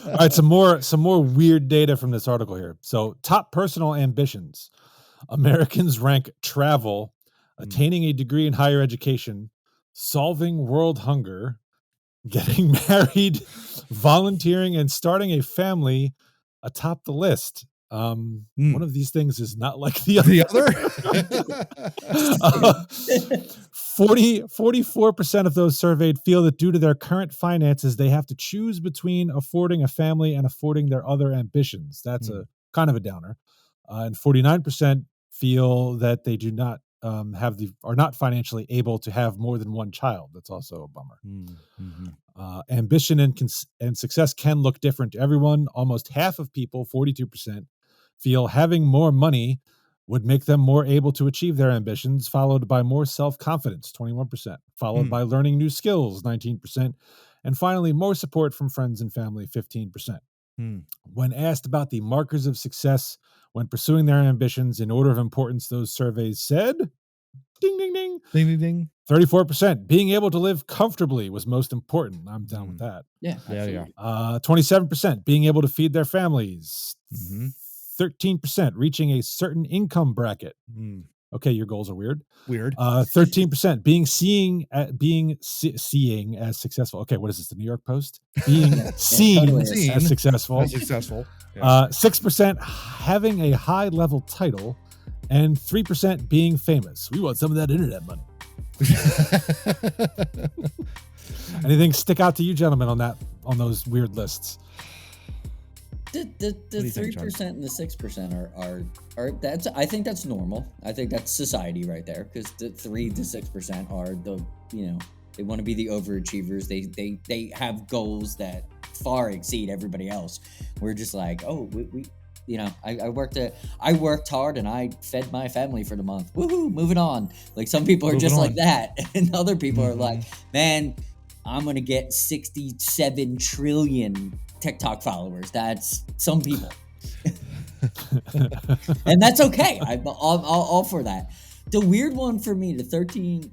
All right, some more weird data from this article here. So, top personal ambitions. Americans rank travel, Mm, attaining a degree in higher education, solving world hunger, getting married, volunteering, and starting a family atop the list. One mm. of these things is not like the The Just a other? other. few. 44% of those surveyed feel that due to their current finances, they have to choose between affording a family and affording their other ambitions. That's Mm, a kind of a downer. And 49% feel that they do not are not financially able to have more than one child. That's also a bummer. mm, mhm, Ambition and success can look different to everyone. Almost half of people, 42%, feel having more money would make them more able to achieve their ambitions, followed by more self confidence, 21%, followed mm, by learning new skills, 19%, and finally, more support from friends and family, 15%. mm. When asked about the markers of success when pursuing their ambitions in order of importance, those surveys said Ding, ding, ding. Ding, ding, ding. 34%, being able to live comfortably was most important. I'm down with that. Yeah, Yeah. 27%, being able to feed their families. Mhm. 13%, reaching a certain income bracket. Mm. Okay, your goals are weird. Weird. 13%, seeing as successful. Okay, what is this? The New York Post? Being seen totally is. as successful. As successful. Yeah. 6% having a high level title, and 3% being famous. We want some of that internet money. Anything stick out to you, gentlemen, on those weird lists? The 3% and the 6% are that's, I think that's normal. I think that's society right there, because the 3 to 6% are they want to be the overachievers. They have goals that far exceed everybody else. We're just like, oh, we I worked hard and I fed my family for the month. Woohoo, moving on. Like, some people are just like that, and other people are like, man, I'm gonna get 67 trillion TikTok followers. That's some people. And that's okay. I'm all for that. The weird one for me, the 13%,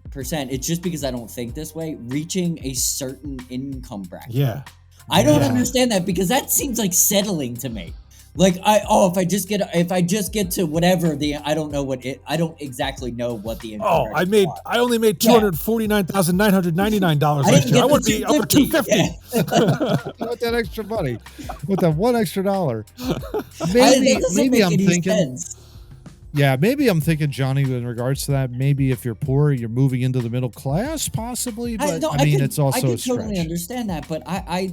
it's just because I don't think this way, reaching a certain income bracket. Yeah. I don't understand that, because that seems like settling to me. Like, if I just get to whatever I don't exactly know what the income I only made $249,999 last year. I want to be up to 250. I want that extra money. With that one extra dollar. Maybe I'm thinking. Yeah, maybe I'm thinking, Johnny, in regards to that, maybe if you're poor, you're moving into the middle class, possibly. But it's also a stretch. I totally understand that, but I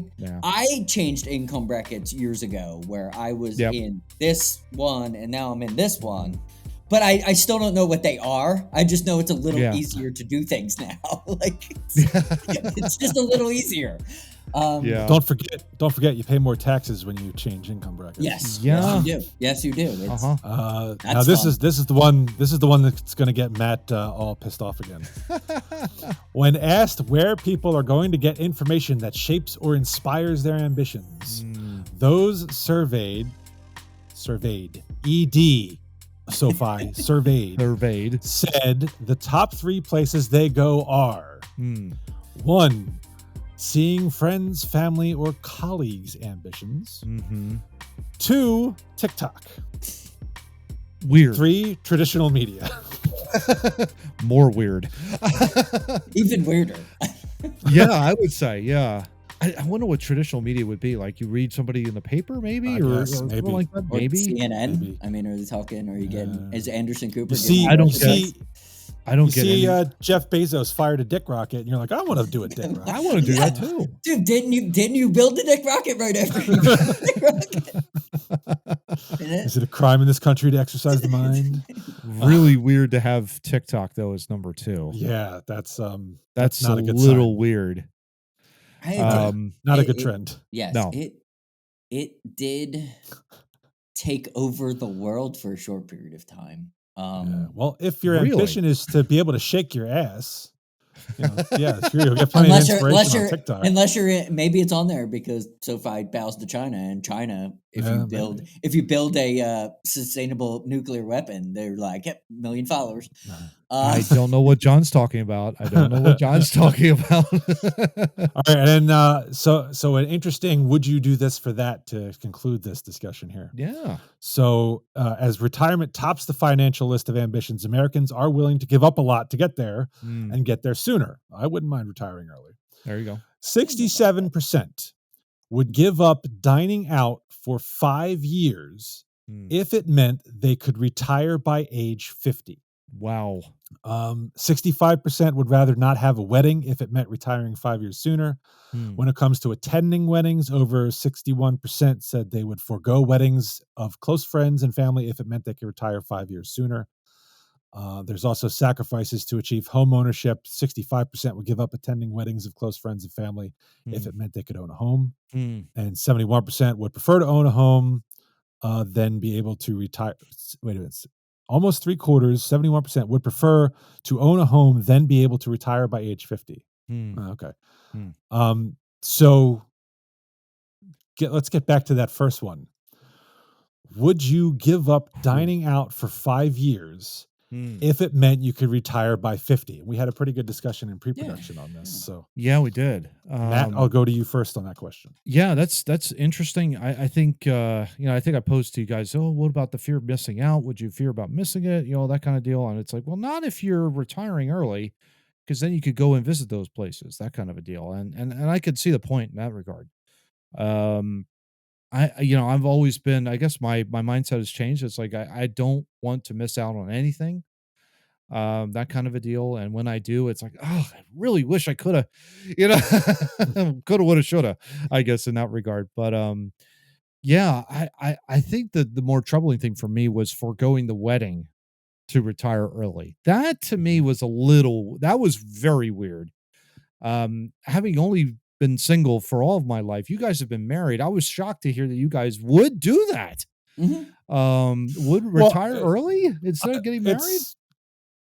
changed income brackets years ago, where I was in this one and now I'm in this one. But I still don't know what they are. I just know it's a little easier to do things now. Like, it's just a little easier. Don't forget you pay more taxes when you change income brackets. Yes, you do. Now this is the one that's going to get Matt all pissed off again. When asked where people are going to get information that shapes or inspires their ambitions, those surveyed SoFi surveyed said the top 3 places they go are 1, seeing friends, family, or colleagues' ambitions. 2, TikTok. Weird. 3, traditional media. More weird. Even weirder. Yeah, I would say, yeah. I wonder what traditional media would be. Like, you read somebody in the paper, maybe? Or maybe. Like that? Maybe. CNN? Maybe. I mean, are they talking? Are you getting... Is Anderson Cooper... I don't get any... Jeff Bezos fired a dick rocket, and you're like, I want to do a dick rocket. I want to do that, too. Dude, didn't you build the dick rocket right after you built the dick rocket? Is it a crime in this country to exercise the mind? Really weird to have TikTok, though, as number 2. Yeah, that's not a good little sign. weird. Not a good trend. Yes, no. It did take over the world for a short period of time. Well, if your ambition is to be able to shake your ass, you'll get plenty of inspiration on TikTok. Unless maybe it's on there because SoFi bows to China, and China, if you build a sustainable nuclear weapon, they're like, yep, 1 million followers. I don't know what John's talking about. All right, and then so an interesting, would you do this for that to conclude this discussion here? Yeah. So as retirement tops the financial list of ambitions, Americans are willing to give up a lot to get there and get there sooner. I wouldn't mind retiring early. There you go. 67% would give up dining out for 5 years if it meant they could retire by age 50. Wow. 65% would rather not have a wedding if it meant retiring 5 years sooner. When it comes to attending weddings, over 61% said they would forego weddings of close friends and family if it meant they could retire 5 years sooner. There's also sacrifices to achieve home ownership. 65% would give up attending weddings of close friends and family if it meant they could own a home. And 71% would prefer to own a home than be able to retire. Wait a minute. Almost 3/4, 71% would prefer to own a home than be able to retire by age 50. Okay. So let's get back to that first one. Would you give up dining out for 5 years if it meant you could retire by 50. We had a pretty good discussion in pre-production on this. So Yeah, we did. Matt, I'll go to you first on that question. Yeah, that's interesting. I think I think I posed to you guys, oh, what about the fear of missing out? Would you fear about missing it? That kind of deal. And it's like, well, not if you're retiring early, because then you could go and visit those places, that kind of a deal. And I could see the point in that regard. I've always been, I guess my mindset has changed. It's like I don't want to miss out on anything. That kind of a deal. And when I do, it's like, oh, I really wish I could have, coulda, woulda, shoulda, I guess, in that regard. But yeah, I think that the more troubling thing for me was foregoing the wedding to retire early. That to me was that was very weird. Having only been single for all of my life, you guys have been married. I was shocked to hear that you guys would do that. Would retire early instead of getting married.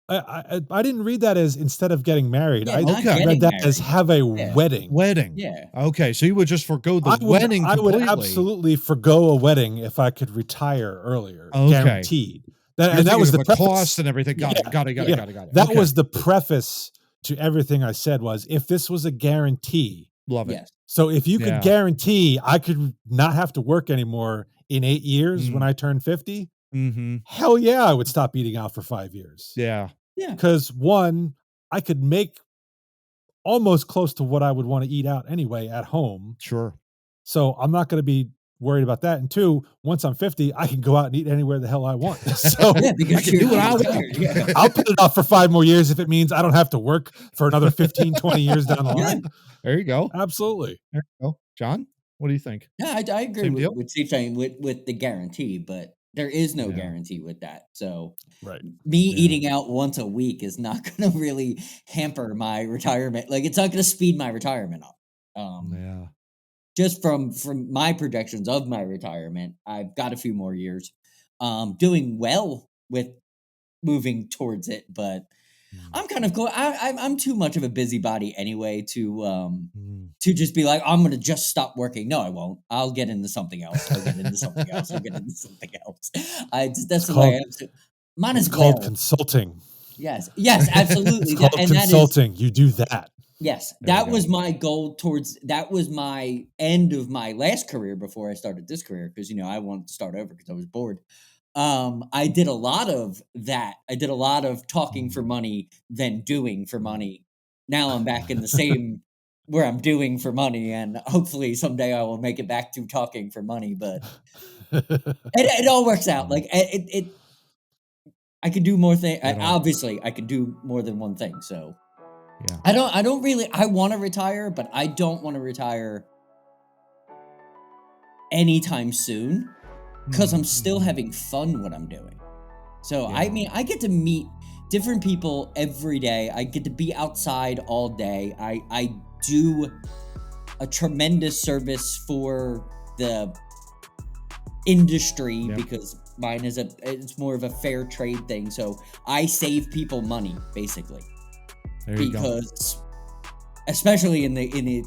I didn't read that as instead of getting married. Yeah, I read that as have a wedding. Yeah. Okay, so you would just forego the wedding completely. I would absolutely forgo a wedding if I could retire earlier. Okay. Guaranteed. That was the cost and everything. Got it. That was the preface to everything I said was if this was a guarantee. Love it. Yes. So if you could guarantee I could not have to work anymore in 8 years when I turn 50, hell yeah, I would stop eating out for 5 years. Yeah. Because one, I could make almost close to what I would want to eat out anyway at home. Sure. So I'm not going to be worried about that. And two, once I'm 50, I can go out and eat anywhere the hell I want. So because I can do what I want. Yeah. I'll put it off for 5 more years if it means I don't have to work for another 15, 20 years down the line. There you go. Absolutely. There you go. John, what do you think? Yeah, I agree Same with deal? Steve saying with the guarantee, but there is no guarantee with that. So Right. me eating out once a week is not going to really hamper my retirement. Like it's not going to speed my retirement up. Just from my projections of my retirement, I've got a few more years. Doing well with moving towards it, but I'm kind of cool. I'm too much of a busybody anyway to just be like, I'm gonna just stop working. No, I won't. I'll get into something else. I'll get into something else. I'll get into something else. That's the way I am. Mine is called consulting. Yes, absolutely. It's called consulting. You do that. Yes, that was my goal that was my end of my last career before I started this career because I wanted to start over because I was bored. I did a lot of that. I did a lot of talking for money, then doing for money. Now I'm back in the same where I'm doing for money, and hopefully someday I will make it back to talking for money. But it all works out. Like I could do more things. Obviously, I could do more than one thing. So I don't really. I want to retire, but I don't want to retire anytime soon. Because I'm still having fun what I'm doing. So, I mean, I get to meet different people every day. I get to be outside all day. I do a tremendous service for the industry because mine is it's more of a fair trade thing. So, I save people money, basically. There you go. Especially in the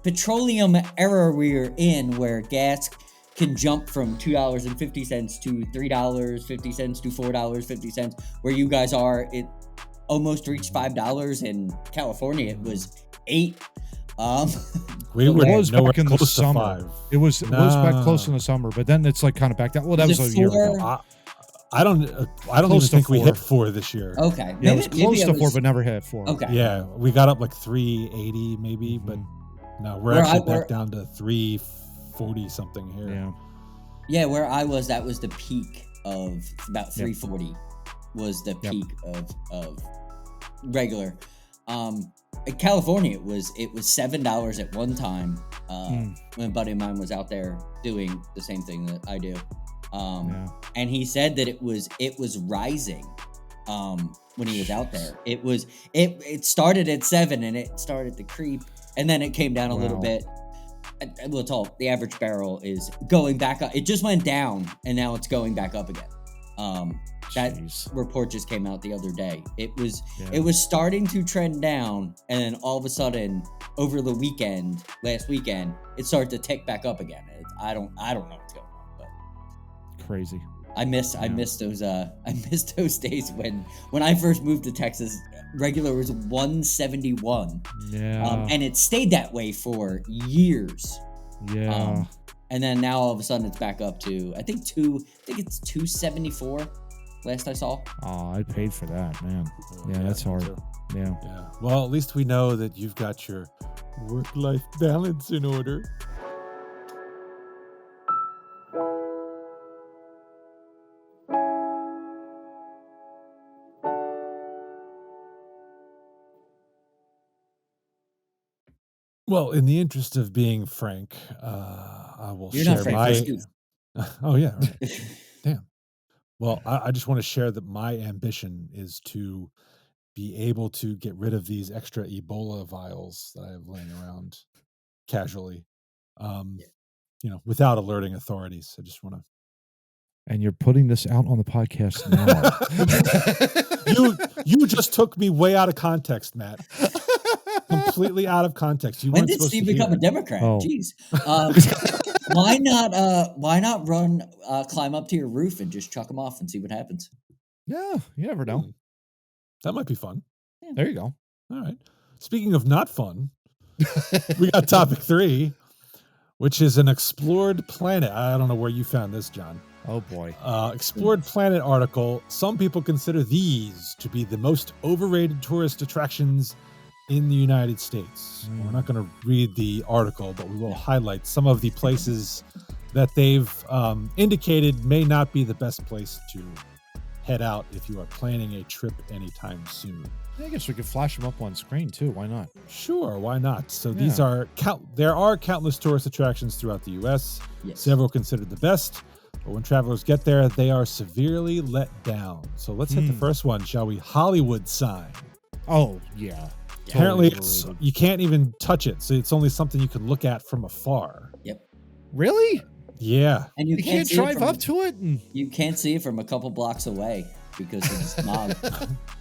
petroleum era we're in, where gas can jump from $2.50 to $3.50 to $4.50, where you guys are. It almost reached $5 in California. It was $8. We were back in the summer. $5. It was back close in the summer, but then it's like kind of back down. Well, that was a year ago. I don't even think we hit 4 this year. Okay, yeah, it was close to 4, but never hit 4. Okay, yeah, we got up like 380 maybe, but no, we're actually back down to 340 something here. Yeah, where I was, that was the peak of about 340 was the peak of regular. In California, it was $7 at one time. When a buddy of mine was out there doing the same thing that I do. And he said that it was rising when he was out there. It started at 7 and it started to creep, and then it came down a little bit. Well, it's all the average barrel is going back up. It just went down and now it's going back up again. That report just came out the other day. It was starting to trend down, and then all of a sudden over the last weekend, it started to tick back up again. I don't know what's going on, but crazy. I miss those I miss those days when I first moved to Texas. Regular was 171. Yeah. And it stayed that way for years. Yeah. And then now all of a sudden it's back up to I think it's 274 last I saw. Oh, I paid for that, man. Yeah, that's me hard. too. Yeah. Yeah. Well, at least we know that you've got your work-life balance in order. Well, in the interest of being frank, I will You're not share frank, my. you're Scoop. Oh yeah, all right. Damn. Well, I just want to share that my ambition is to be able to get rid of these extra Ebola vials that I have laying around casually, um, without alerting authorities. I just want to. And you're putting this out on the podcast now. You just took me way out of context, Matt. Completely out of context. You When weren't did supposed Steve to become hear a Democrat? Oh. Jeez. Why not run climb up to your roof and just chuck them off and see what happens? Yeah, you never know. That might be fun. There you go. All right. Speaking of not fun, we got topic 3, which is an explored planet. I don't know where you found this, John. Oh boy. Explored planet article. Some people consider these to be the most overrated tourist attractions in the United States. We're not going to read the article, but we will highlight some of the places that they've indicated may not be the best place to head out if you are planning a trip anytime soon. I guess we could flash them up on screen too. Why not? Sure, why not? So these are there are countless tourist attractions throughout the U.S. Yes. Several considered the best, but when travelers get there, they are severely let down. So let's hit the first one, shall we? Hollywood sign. Oh yeah. Apparently, Totally you can't even touch it, so it's only something you can look at from afar. Yep. Really? Yeah. And You can't see it drive from- up to it? And... You can't see it from a couple blocks away because of the smog.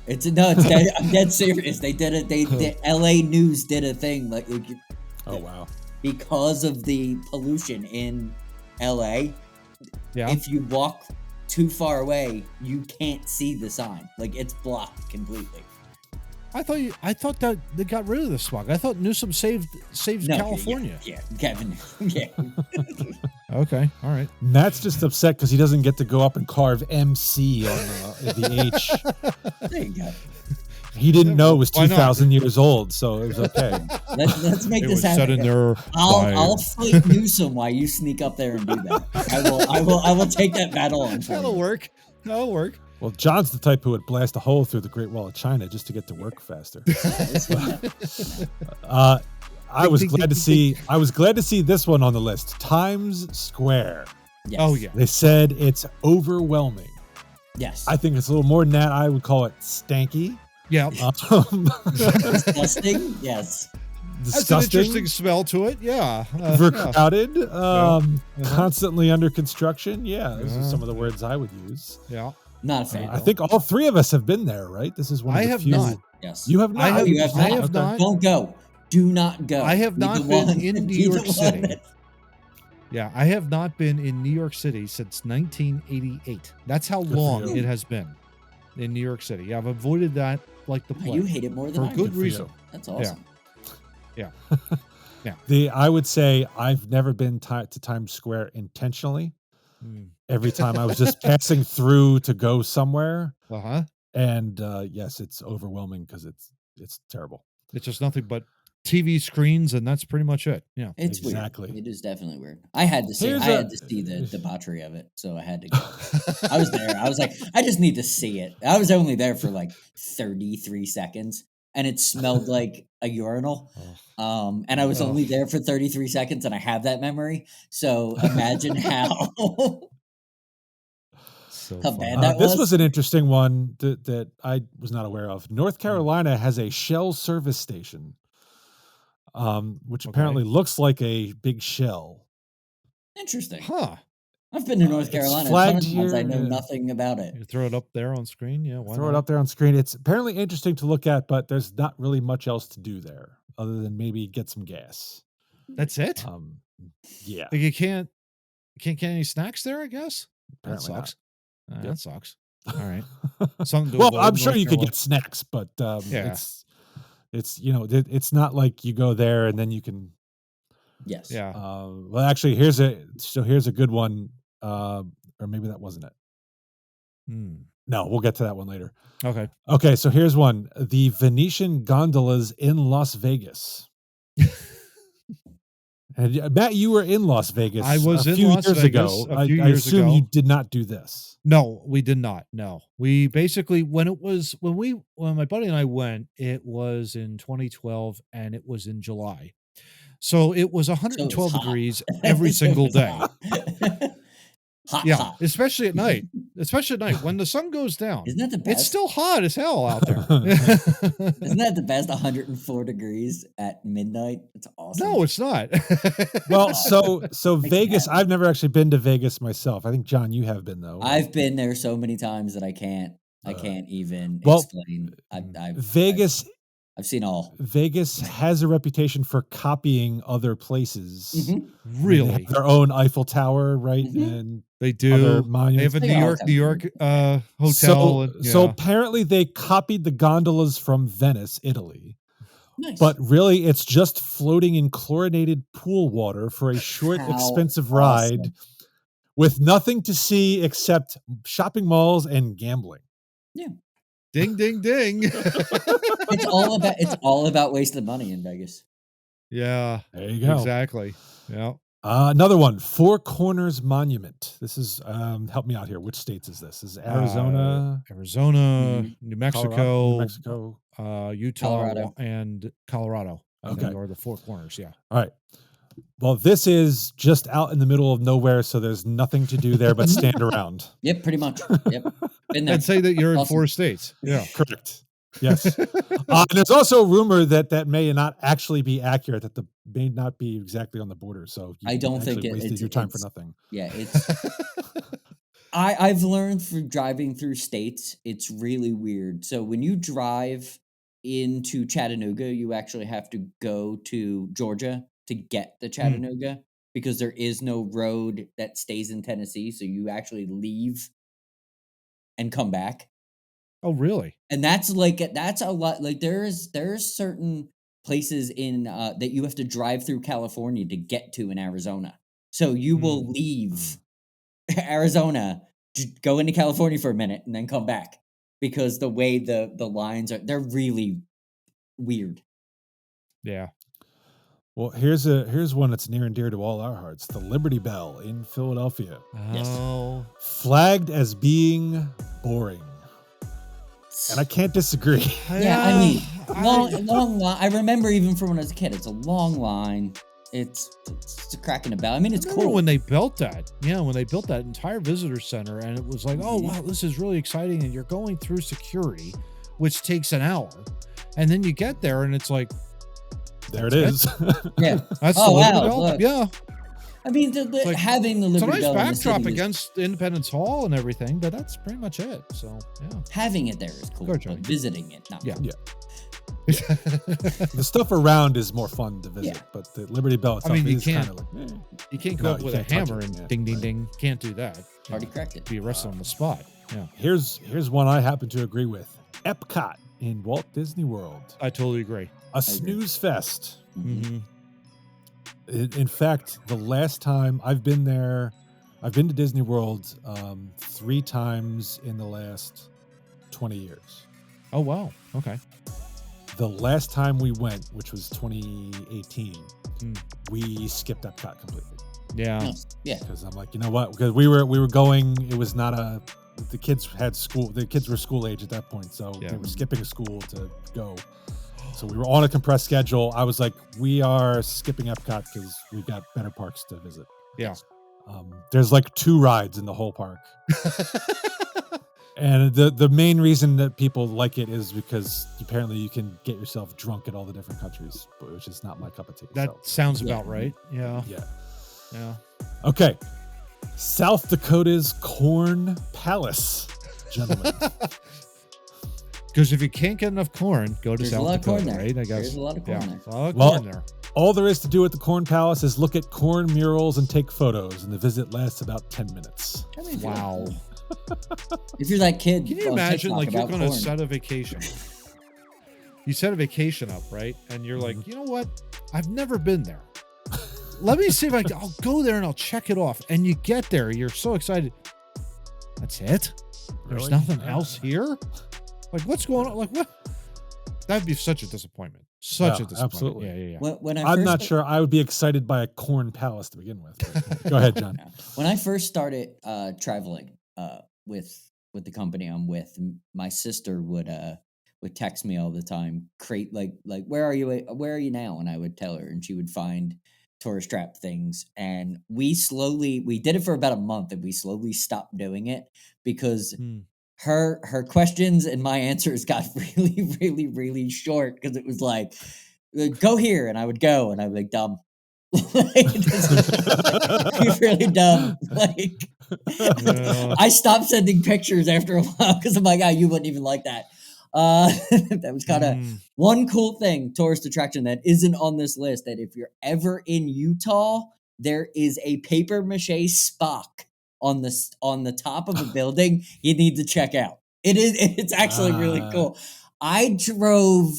It's dead, I'm dead serious. They did it. The LA News did a thing Oh wow. because of the pollution in LA. Yeah. If you walk too far away, you can't see the sign. Like it's blocked completely. I thought that they got rid of the smog. I thought Newsom saved No, California. Yeah, Kevin. Yeah. Okay. All right. Matt's just upset because he doesn't get to go up and carve MC on the H. There you go. He didn't know it was Why not? 2,000 years old, so it was okay. Let's make It this was happen. set in there. I'll fight Newsom while you sneak up there and do that. I will take that battle on. for That'll you. work. That'll work. Well, John's the type who would blast a hole through the Great Wall of China just to get to work faster. I was glad to see this one on the list. Times Square. Yes. Oh yeah. They said it's overwhelming. Yes. I think it's a little more than that. I would call it stanky. Yeah. Disgusting. Yes. That's an Disgusting. interesting smell to it. Yeah. Yeah. Overcrowded. Constantly under construction. Yeah, those are some of the words I would use. Yeah. Not a fan. I think all 3 of us have been there, right? This is one of I the have few. not. Yes. You have not. I have, you have I not. have not. Don't go. Do not go. I have Be not the been one- in New be the York one City. that- Yeah, I have not been in New York City since 1988. That's how for long you. it has been in New York City. Yeah, I've avoided that like the Wow, plague. you hate it more than For I good do. reason. That's awesome. I would say I've never been to Times Square intentionally. Every time I was just passing through to go somewhere, Uh-huh. and yes, it's overwhelming because it's terrible. It's just nothing but TV screens, and that's pretty much it. Yeah. It's Exactly. weird. It is definitely weird. I had to see. Here's I had to see the debauchery of it, so I had to go. I was there. I was like, I just need to see it. I was only there for like 33 seconds, and it smelled like a urinal. And I was only there for 33 seconds, and I have that memory. So imagine how So How fun. bad that This was? was an interesting one that I was not aware of. North Carolina has a Shell service station, which apparently looks like a big shell. interesting. Huh. I've been to North It's Carolina a ton flagged of times. I here, know yeah. nothing about it. You throw it up there on screen? Yeah. Why Throw it not? up there on screen. It's apparently interesting to look at, but there's not really much else to do there other than maybe get some gas. That's it? Yeah, Like you can't get any snacks there, I guess? That apparently not. sucks. That sucks. All right. Something to Well, avoid I'm in sure North you could Carolina. get snacks, but Yeah. it's it's not like you go there and then you can. Yes. Yeah. Well, actually, here's a good one, or maybe that wasn't it. Hmm. No, we'll get to that one later. Okay. Okay, so here's one: the Venetian gondolas in Las Vegas. And Matt, you were in Las Vegas I was a in few Las years Vegas ago. a few I years assume you ago. did not do this. No, we did not. No, we basically when my buddy and I went, it was in 2012 and it was in July. So it was So it was 112 hot. degrees every So it single was day. hot. Yeah, hot. especially at night. Especially at night when the sun goes down. Isn't that the It's best? still hot as hell out there. Isn't that the best? 104 degrees at midnight. It's awesome. No, it's not. Well, so Makes me Vegas. happy. I've never actually been to Vegas myself. I think John, you have been though. right? I've been there so many times that I can't even well, explain. Vegas I've seen all. Vegas has a reputation for copying other places. Mhm. I mean, they Really? have their own Eiffel Tower, right? Mhm. And They other do. They have monuments. a They New all York, have New York hotel. So, And, so yeah. apparently they copied the gondolas from Venice, Italy. Nice. But really, it's just floating in chlorinated pool water for a short, How expensive ride awesome. with nothing to see except shopping malls and gambling. Yeah. Ding, ding, ding. It's all about wasting money in Vegas. Yeah, There you go. exactly. Yeah. Another one, Four Corners Monument. This is help me out here. Which states is this? Is Arizona, Arizona, Mhm. New Colorado, Mexico, New Mexico? Utah, Colorado. and Colorado. I think Okay. are the four corners. Yeah. All right. Well, this is just out in the middle of nowhere, so there's nothing to do there but stand around. Yep, pretty much. Yep. Been there. And say that you're in Awesome. 4 states. Yeah. Correct. Yes. And there's also a rumor that may not actually be accurate, that the may not be exactly on the border. So I don't think actually wasted your time for nothing. Yeah, it's I've learned through driving through states, it's really weird. So when you drive into Chattanooga, you actually have to go to Georgia to get the Chattanooga because there is no road that stays in Tennessee. So you actually leave and come back. Oh, really? And that's a lot. Like there's certain places in that you have to drive through California to get to in Arizona. So you will leave Arizona, go into California for a minute, and then come back because the way the lines are, they're really weird. Yeah. Well, here's one that's near and dear to all our hearts: the Liberty Bell in Philadelphia, Oh. flagged as being boring, and I can't disagree. Yeah, I mean, long line. I remember even from when I was a kid, it's a long line. It's a cracking a bell. I mean, it's remember cool. when they built that. Yeah, when they built that entire visitor center, and it was like, oh wow, this is really exciting, and you're going through security, which takes an hour, and then you get there, and it's like, There it is. Yeah. that's Oh, the Liberty wow, Bell. look. Yeah, I mean, like- having the it's a Liberty nice Bell in the backdrop city was- against Independence Hall and everything, but that's pretty much it. So yeah, having it there is cool, Go, but Johnny. visiting it, not Yeah. cool. The stuff around is more fun to visit, Yeah. but the Liberty Bell itself mean, you is kind can't- of like, you can't go No, up you with a can't touch hammer it, and yeah, ding, ding, right. ding. Can't do that. Already corrected. Be arrested on the spot. Yeah, here's one I happen to agree with: Epcot in Walt Disney World, I totally agree. a snooze fest. Mm-hmm. In fact, the last time I've been there, I've been to Disney World 3 times in the last 20 years. Oh wow. Okay. The last time we went, which was 2018, Mm. we skipped Epcot completely Yeah. Nice. Yeah. because I'm like, you know what? Because we were going. It was not the kids had school. The kids were school age at that point, so Yeah. they were skipping school to go. So we were on a compressed schedule. I was like, we are skipping Epcot because we've got better parks to visit. Yeah. There's like 2 rides in the whole park. And the main reason that people like it is because apparently you can get yourself drunk at all the different countries, which is not my cup of tea. That so, sounds about right. Yeah. yeah. Yeah. Okay. South Dakota's Corn Palace, gentlemen. Because if you can't get enough corn, go to There's a South lot of corn Dakota, there. right? I guess. There's a lot of corn there. A lot of Well, corn there. All there is to do at the Corn Palace is look at corn murals and take photos, and the visit lasts about 10 minutes. I mean, Wow. If you're that kid, Can you on imagine, TikTok like, you're about going to corn. set a vacation? You set a vacation up, right? And you're Mm-hmm. like, you know what? I've never been there. Let me see if I'll go there and I'll check it off. And you get there, you're so excited. That's it? There's Really? nothing else here? Like, what's going on? Like, what? That'd be such a disappointment. Such Yeah, a disappointment. absolutely. Yeah. When I I'm first not sure I would be excited by a corn palace to begin with. But go ahead, John. When I first started traveling with the company I'm with, my sister would text me all the time, create like where are you now? And I would tell her, and she would find tourist trap things. And we did it for about a month, and we slowly stopped doing it because her questions and my answers got really, really, really short, because it was like, go here, and I would go, and I would be like, dumb. Like, this is really dumb. Like, Yeah. I stopped sending pictures after a while because I'm like, you wouldn't even like that. That was kind of one cool thing, tourist attraction that isn't on this list. That if you're ever in Utah, there is a paper mache Spock on the top of a building you need to check out. It's actually really cool. I drove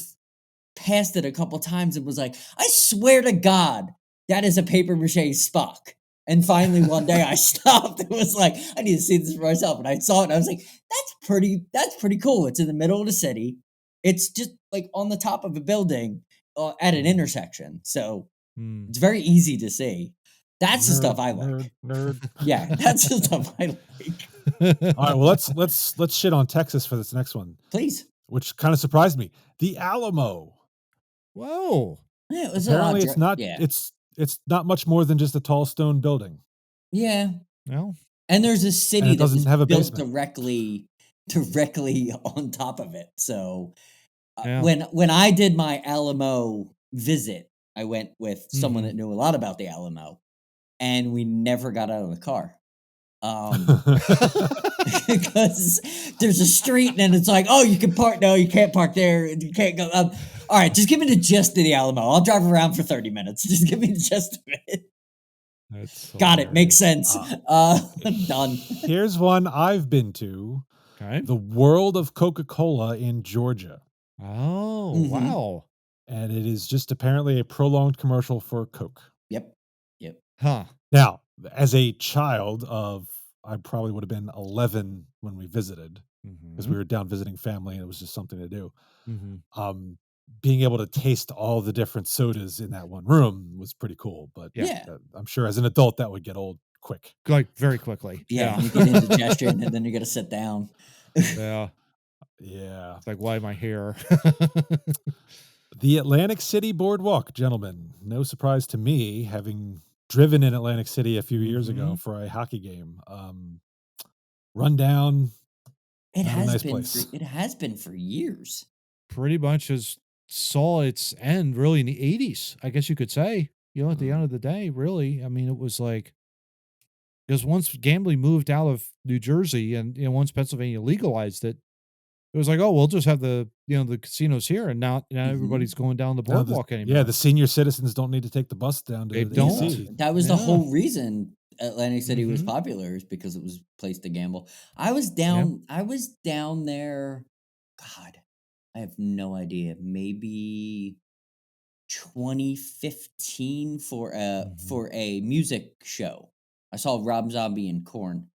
past it a couple times and was like, I swear to God, that is a paper mache Spock. And finally one day I stopped and was like, I need to see this for myself. And I saw it and I was like, that's pretty cool. It's in the middle of the city. It's just like on the top of a building at an intersection. So it's very easy to see. That's the stuff I like. Nerd. Yeah, that's the stuff I like. All right, well let's shit on Texas for this next one, Please. which kind of surprised me. The Alamo. Whoa. Yeah, it was Apparently, a lot. it's not much more than just a tall stone building. Yeah. Well, And there's a city that doesn't was have a built basement. directly on top of it. So Yeah. when I did my Alamo visit, I went with someone that knew a lot about the Alamo, and we never got out of the car. Because there's a street and it's like, oh, you can park. No, you can't park there. You can't go. All right, just give me the gist of the Alamo. I'll drive around for 30 minutes. Just give me the gist of it. That's Got it. Makes sense. Done. Here's one I've been to. Okay. The World of Coca-Cola in Georgia. Oh, Mhm. wow. And it is just apparently a prolonged commercial for Coke. Yep. Huh. Now, as a child I probably would have been 11 when we visited, because we were down visiting family and it was just something to do. Being able to taste all the different sodas in that one room was pretty cool. But Yeah. I'm sure as an adult that would get old quick. Like very quickly. Yeah. You get indigestion and then you got to sit down. Yeah. Yeah. It's like, why am I here? The Atlantic City Boardwalk, gentlemen. No surprise to me, having driven in Atlantic City a few years ago for a hockey game. Run down. It Not a has nice been. place. It has been for years. Pretty much saw its end really in the 80s, I guess you could say. You know, at the end of the day, really. I mean, it was like, because once gambling moved out of New Jersey and, once Pennsylvania legalized it, it was like, oh, we'll just have the casinos here, and now everybody's going down the boardwalk anymore. Yeah, the senior citizens don't need to take the bus down to They the don't. DC. That was the whole reason Atlantic City was popular, is because it was a place to gamble. I was down there. God, I have no idea. Maybe 2015 for a music show. I saw Rob Zombie and Korn.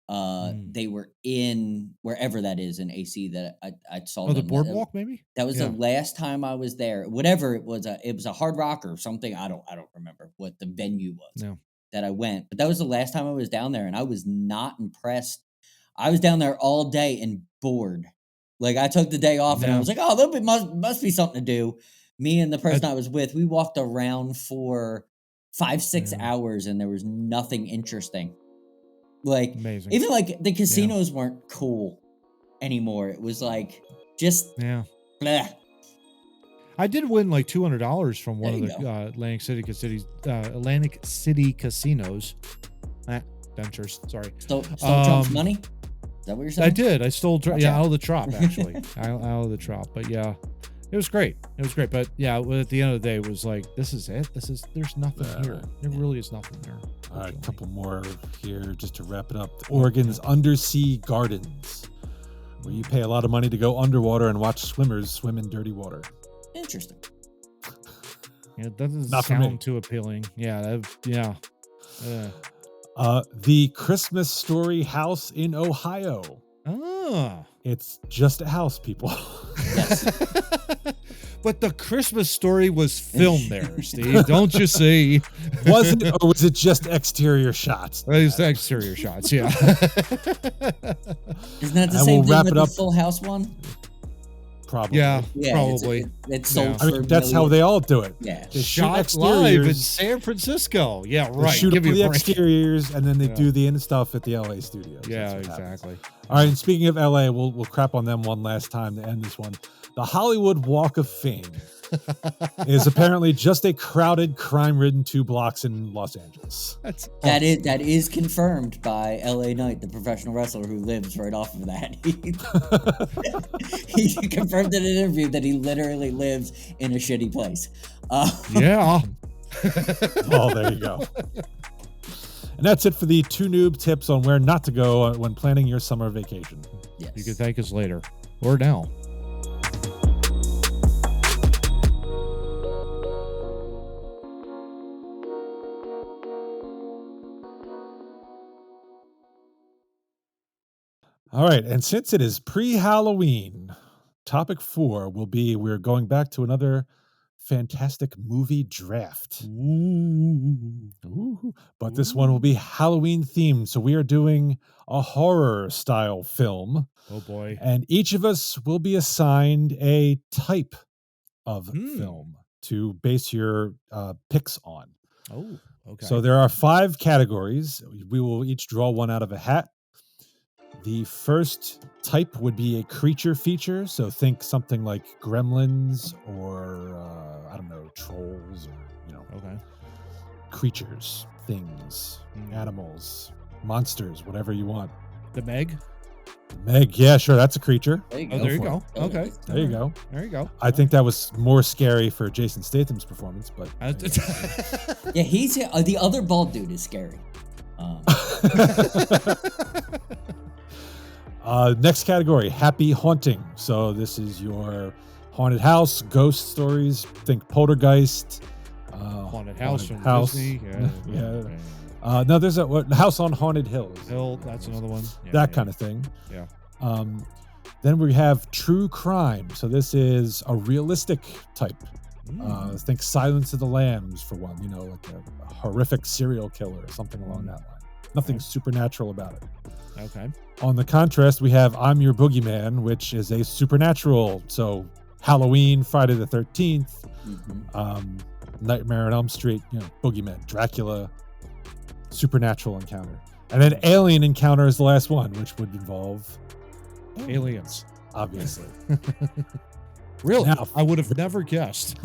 They were in wherever that is in AC that I saw. Oh, them. the boardwalk, maybe? That was the last time I was there. Whatever it was a Hard Rock or something. I don't remember what the venue was that I went, but that was the last time I was down there, and I was not impressed. I was down there all day and bored. Like, I took the day off and I was like, oh, there must be something to do. Me and the person I was with, we walked around for 5-6 hours and there was nothing interesting. Like, amazing. even like the casinos weren't cool anymore. It was like just bleh. I did win like $200 from one of There you the Atlantic City casinos. Ventures, sorry. Stole Trump's money? Is that what you're saying? I did. I stole out of the trop, actually. out of the trop. But yeah, it was great. But yeah, at the end of the day, it was like, this is it. There's nothing here. There really is nothing there. All right, a couple more here just to wrap it up. Oregon's Undersea Gardens, where you pay a lot of money to go underwater and watch swimmers swim in dirty water. Interesting. Yeah, it doesn't Not for me. sound too appealing. Yeah, yeah. The Christmas Story house in Ohio. Ah. It's just a house, people. Yes. But the Christmas Story was filmed there, Steve. Don't you see? Was it, or was it just exterior shots? It's the exterior shots, yeah. Isn't that the And same we'll thing wrap with it the up. Full House one? Probably. Yeah, Yeah, probably. It's sold I for mean, that's how millions. they all do it. Yeah. They shoot Shot live in exteriors. San Francisco. Yeah, They right. shoot Give up me the a break. exteriors, and then they Yeah. do the in stuff at the LA studios. Yeah, That's what happens. exactly. All right, and speaking of LA, we'll crap on them one last time to end this one. The Hollywood Walk of Fame is apparently just a crowded, crime-ridden 2 blocks in Los Angeles. That's That is confirmed by LA Knight, the professional wrestler who lives right off of that. He confirmed in an interview that he literally lives in a shitty place. yeah. Oh, there you go. And that's it for the 2 noob tips on where not to go when planning your summer vacation. Yes. You can thank us later or now. All right, and since it is pre-Halloween, topic 4 will be we're going back to another fantastic movie draft. Ooh. But this one will be Halloween themed, so we are doing a horror style film, Oh boy. and each of us will be assigned a type of film to base your picks on. Oh, okay. So there are 5 categories. We will each draw one out of a hat. The first type would be a creature feature. So think something like Gremlins or, I don't know, trolls or, Okay. creatures, things, animals, monsters, whatever you want. The Meg. Meg, yeah, sure. That's a creature. There you Oh, go. there you for go. it. Okay. There you go. There you go. I think that was more scary for Jason Statham's performance, but Yeah, he's the other bald dude is scary. Next category, happy haunting. So this is your haunted house, ghost stories. Think Poltergeist, Haunted House from House. Disney. Yeah. No, there's a House on Haunted Hills. Hill, that's another one. Yeah, That kind of thing. Yeah. Then we have true crime. So this is a realistic type. Think Silence of the Lambs for one. Like a horrific serial killer or something along that line. Nothing supernatural about it. Okay. On the contrast, we have I'm Your Boogeyman, which is a supernatural. So Halloween, Friday the 13th, Nightmare on Elm Street, Boogeyman, Dracula, supernatural encounter. And then alien encounter is the last one, which would involve Aliens. obviously. Really? Now- I would have never guessed.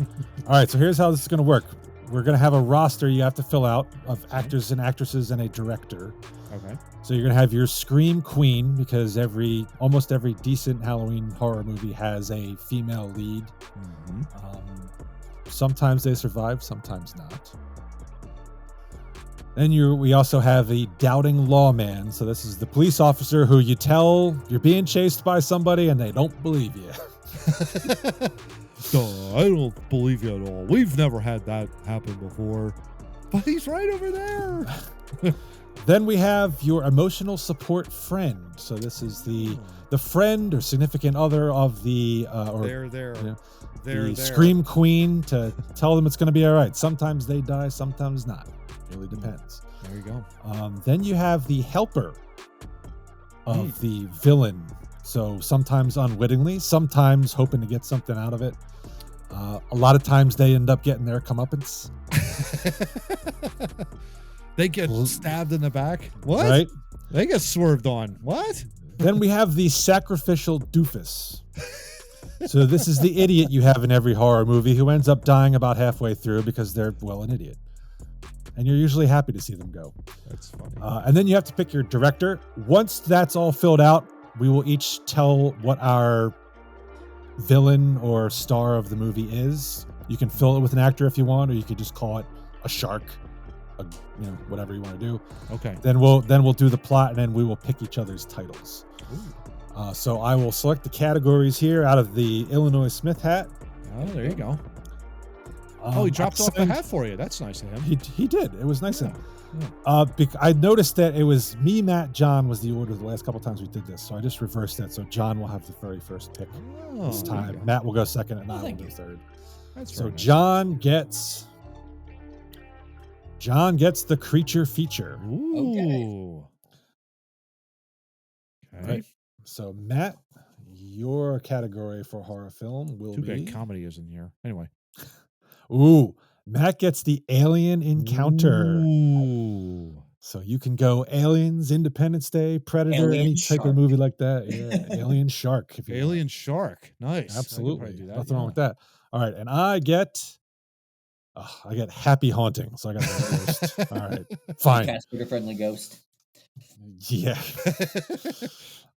All right, so here's how this is going to work. We're going to have a roster you have to fill out of actors and actresses and a director. Okay. So you're going to have your Scream Queen, because almost every decent Halloween horror movie has a female lead. Sometimes they survive, sometimes not. Then we also have a doubting lawman. So this is the police officer who you tell you're being chased by somebody and they don't believe you. I don't believe you at all. We've never had that happen before. But he's right over there. Then we have your emotional support friend. So this is the friend or significant other of the They're Scream Queen to tell them it's going to be all right. Sometimes they die, sometimes not. Really depends. There you go. Then you have the helper of the villain. So sometimes unwittingly, sometimes hoping to get something out of it. A lot of times they end up getting their comeuppance. They get stabbed in the back. What? Right? They get swerved on. What? Then we have the sacrificial doofus. So this is the idiot you have in every horror movie who ends up dying about halfway through because they're, an idiot. And you're usually happy to see them go. That's funny. And then you have to pick your director. Once that's all filled out, we will each tell what our villain or star of the movie is. You can fill it with an actor if you want, or you could just call it a shark. whatever you want to do. Okay. Then we'll do the plot, and then we will pick each other's titles. Ooh. So I will select the categories here out of the Illinois Smith hat. Oh, there you go. He dropped off the hat for you. That's nice of him. He did. It was nice of him. Yeah. I noticed that it was me, Matt, John was the order the last couple times we did this, so I just reversed that. So John will have the very first pick this time. Matt will go second, and I will go third. That's so nice. John gets the creature feature. Ooh. Okay. Right. So Matt, your category for horror film will Too be bad comedy isn't here. Anyway. Ooh, Matt gets the alien encounter. Ooh. So you can go Aliens, Independence Day, Predator, Alien any type shark. of movie like that. Yeah, Alien Shark. If you Alien want. Shark. Nice. Absolutely. Do that, Nothing wrong with that. All right, and I get Happy Haunting. So I got the ghost. All right, fine. Casper the Friendly Ghost. Yeah.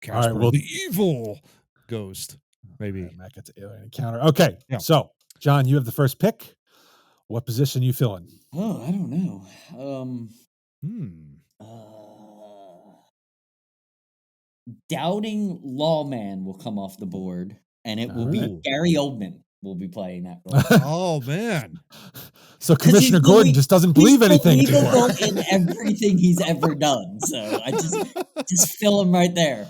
Casper, well, the evil ghost. Maybe. Matt gets Alien Encounter. Okay, Yeah. so John, you have the first pick. What position you filling? Oh, I don't know. Doubting Lawman will come off the board, and it will be Alright. Gary Oldman will be playing that role. Oh man. So Commissioner Gordon just doesn't believe anything anymore. In everything he's ever done. So I just fill him right there.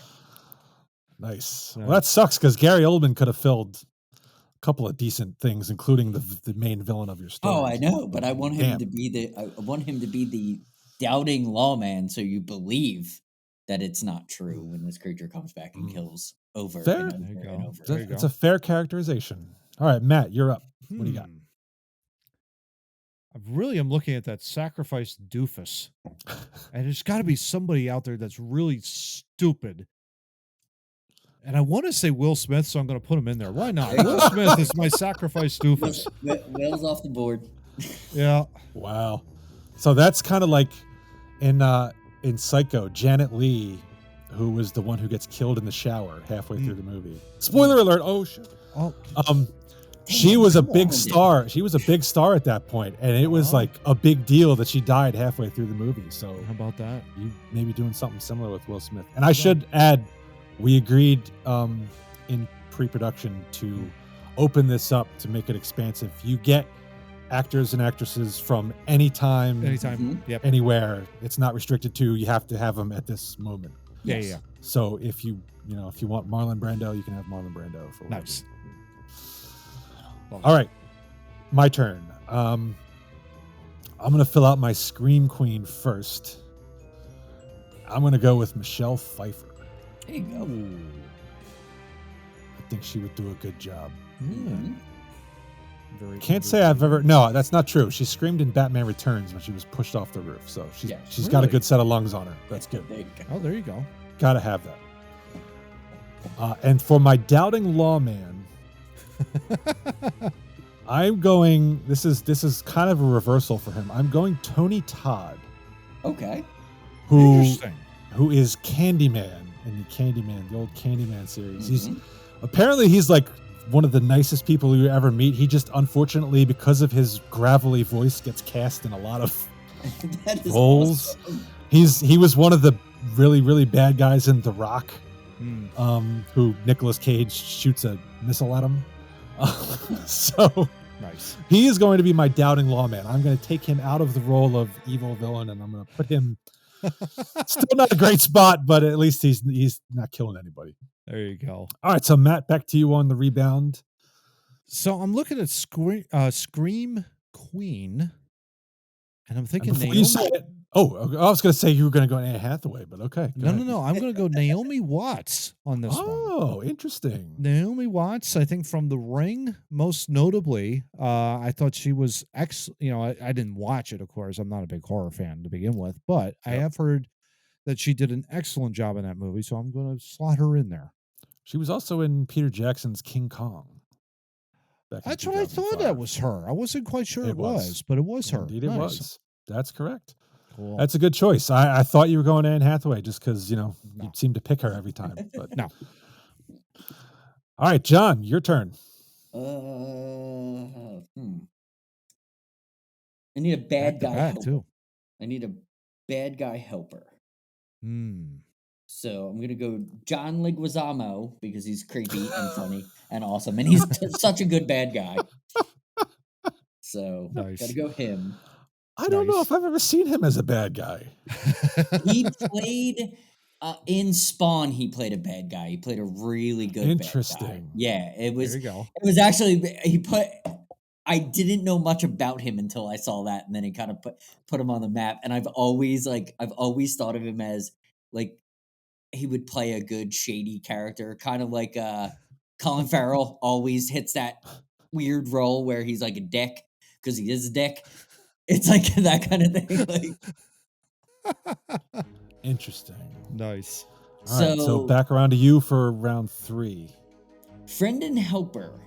Nice. Well, that sucks because Gary Oldman could have filled a couple of decent things, including the main villain of your story. Oh, I know, but I want him to be the doubting lawman, so you believe that it's not true when this creature comes back and kills over Fair. and over and over. There you It's go. a fair characterization. All right, Matt, you're up. What do you got? I really am looking at that sacrificed doofus. And there's got to be somebody out there that's really stupid. And I want to say Will Smith, so I'm going to put him in there. Why not? Will Smith is my sacrificed doofus. Will's off the board. Yeah. Wow. So that's kind of like in Psycho, Janet Leigh, who was the one who gets killed in the shower halfway through the movie. Spoiler alert! Oh shit. Oh. She was a big star. She was a big star at that point, and it was like a big deal that she died halfway through the movie. So How about that? you may be doing something similar with Will Smith. And I should add, we agreed in pre-production to open this up to make it expansive. You get actors and actresses from anytime, Yep. anywhere. It's not restricted to you have to have them at this moment. Yeah. So if you want Marlon Brando, you can have Marlon Brando for whatever. Nice. All right, my turn. I'm gonna fill out my Scream Queen first. I'm gonna go with Michelle Pfeiffer. There you go. I think she would do a good job. Mm-hmm. Can't say I've ever. No, that's not true. She screamed in Batman Returns when she was pushed off the roof. So she's got a good set of lungs on her. That's good. There you go. Oh, there you go. Gotta have that. And for my doubting lawman, I'm going. This is kind of a reversal for him. I'm going Tony Todd. Okay. Who Interesting. is Candyman in the old Candyman series. Mhm. Apparently he's like one of the nicest people you ever meet. He just unfortunately, because of his gravelly voice, gets cast in a lot of That is roles. awesome. He was one of the really, really bad guys in The Rock, who Nicolas Cage shoots a missile at him. So Nice. he is going to be my doubting lawman. I'm going to take him out of the role of evil villain, and I'm going to put him still not a great spot, but at least he's not killing anybody. There you go. All right, so Matt, back to you on the rebound. So I'm looking at Scream Queen, and I'm thinking Before Naomi. you say it, I was going to say you were going to go Anne Hathaway, but okay. No. I'm going to go Naomi Watts on this one. Oh, interesting. Naomi Watts, I think from The Ring, most notably. I thought she was I didn't watch it, of course. I'm not a big horror fan to begin with, but I have heard that she did an excellent job in that movie, so I'm going to slot her in there. She was also in Peter Jackson's King Kong. That's what I thought that was her. I wasn't quite sure it was, but it was her. Indeed, it was. That's correct. Cool. That's a good choice. I thought you were going Anne Hathaway just because, you seem to pick her every time. But no. All right, John, your turn. I need a bad guy Back helper. too. I need a bad guy helper. So I'm gonna go John Leguizamo because he's creepy and funny and awesome, and he's such a good bad guy. So gotta Nice. go him. I don't know Nice. if I've ever seen him as a bad guy. He played in Spawn. He played a bad guy. He played a really good bad guy. Interesting. Yeah, it was. There you go. It was actually he put. I didn't know much about him until I saw that, and then it kind of put him on the map. And I've always thought of him as like he would play a good shady character, kind of like Colin Farrell always hits that weird role where he's like a dick because he is a dick. It's like that kind of thing. Like, Interesting. Nice. All right, so back around to you for round 3. Friend and helper.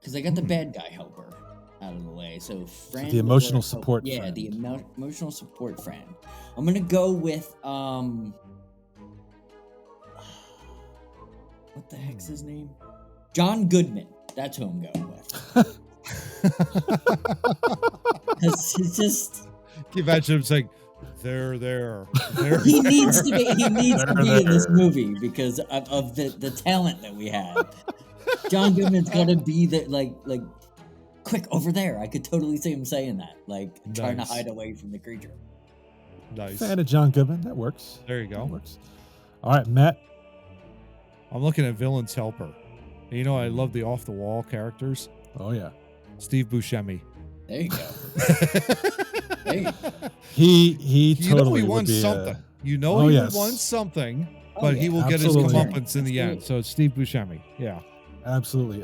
Because I got the bad guy helper out of the way. So friend. So the emotional support friend. Yeah, the emotional support friend. I'm gonna go with what the heck's his name? John Goodman. That's who I'm going with. Because he's just. Can you imagine him saying, there. He needs to be in this movie because of the talent that we have. John Goodman's gotta be the like quick over there. I could totally see him saying that, like trying to hide away from the creature. Nice. Fan of John Goodman. That works. There you go. That works. All right, Matt. I'm looking at Villain's Helper. And you know, I love the off the wall characters. Oh yeah. Steve Buscemi. There you go. There you go. He totally he would wants be something. He yes. would want something, Oh, but yeah. he will get his Absolutely. comeuppance in the end. So it's Steve Buscemi. Yeah. Absolutely.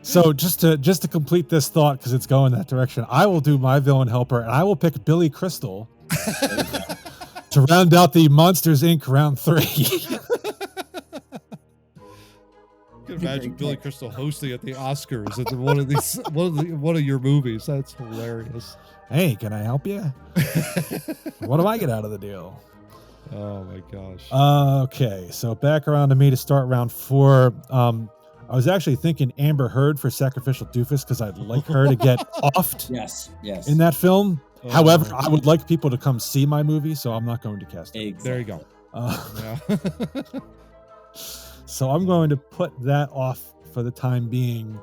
So just to complete this thought, because it's going that direction, I will do my villain helper, and I will pick Billy Crystal to round out the Monsters Inc. round 3. You can imagine Billy Crystal hosting at the Oscars at one of your movies. That's hilarious. Hey, can I help you? What do I get out of the deal? Oh my gosh. Okay, so back around to me to start round 4. I was actually thinking Amber Heard for Sacrificial Doofus because I'd like her to get offed Yes. in that film. However, I would like people to come see my movie, so I'm not going to cast her. Exactly. There you go. Yeah. So I'm going to put that off for the time being.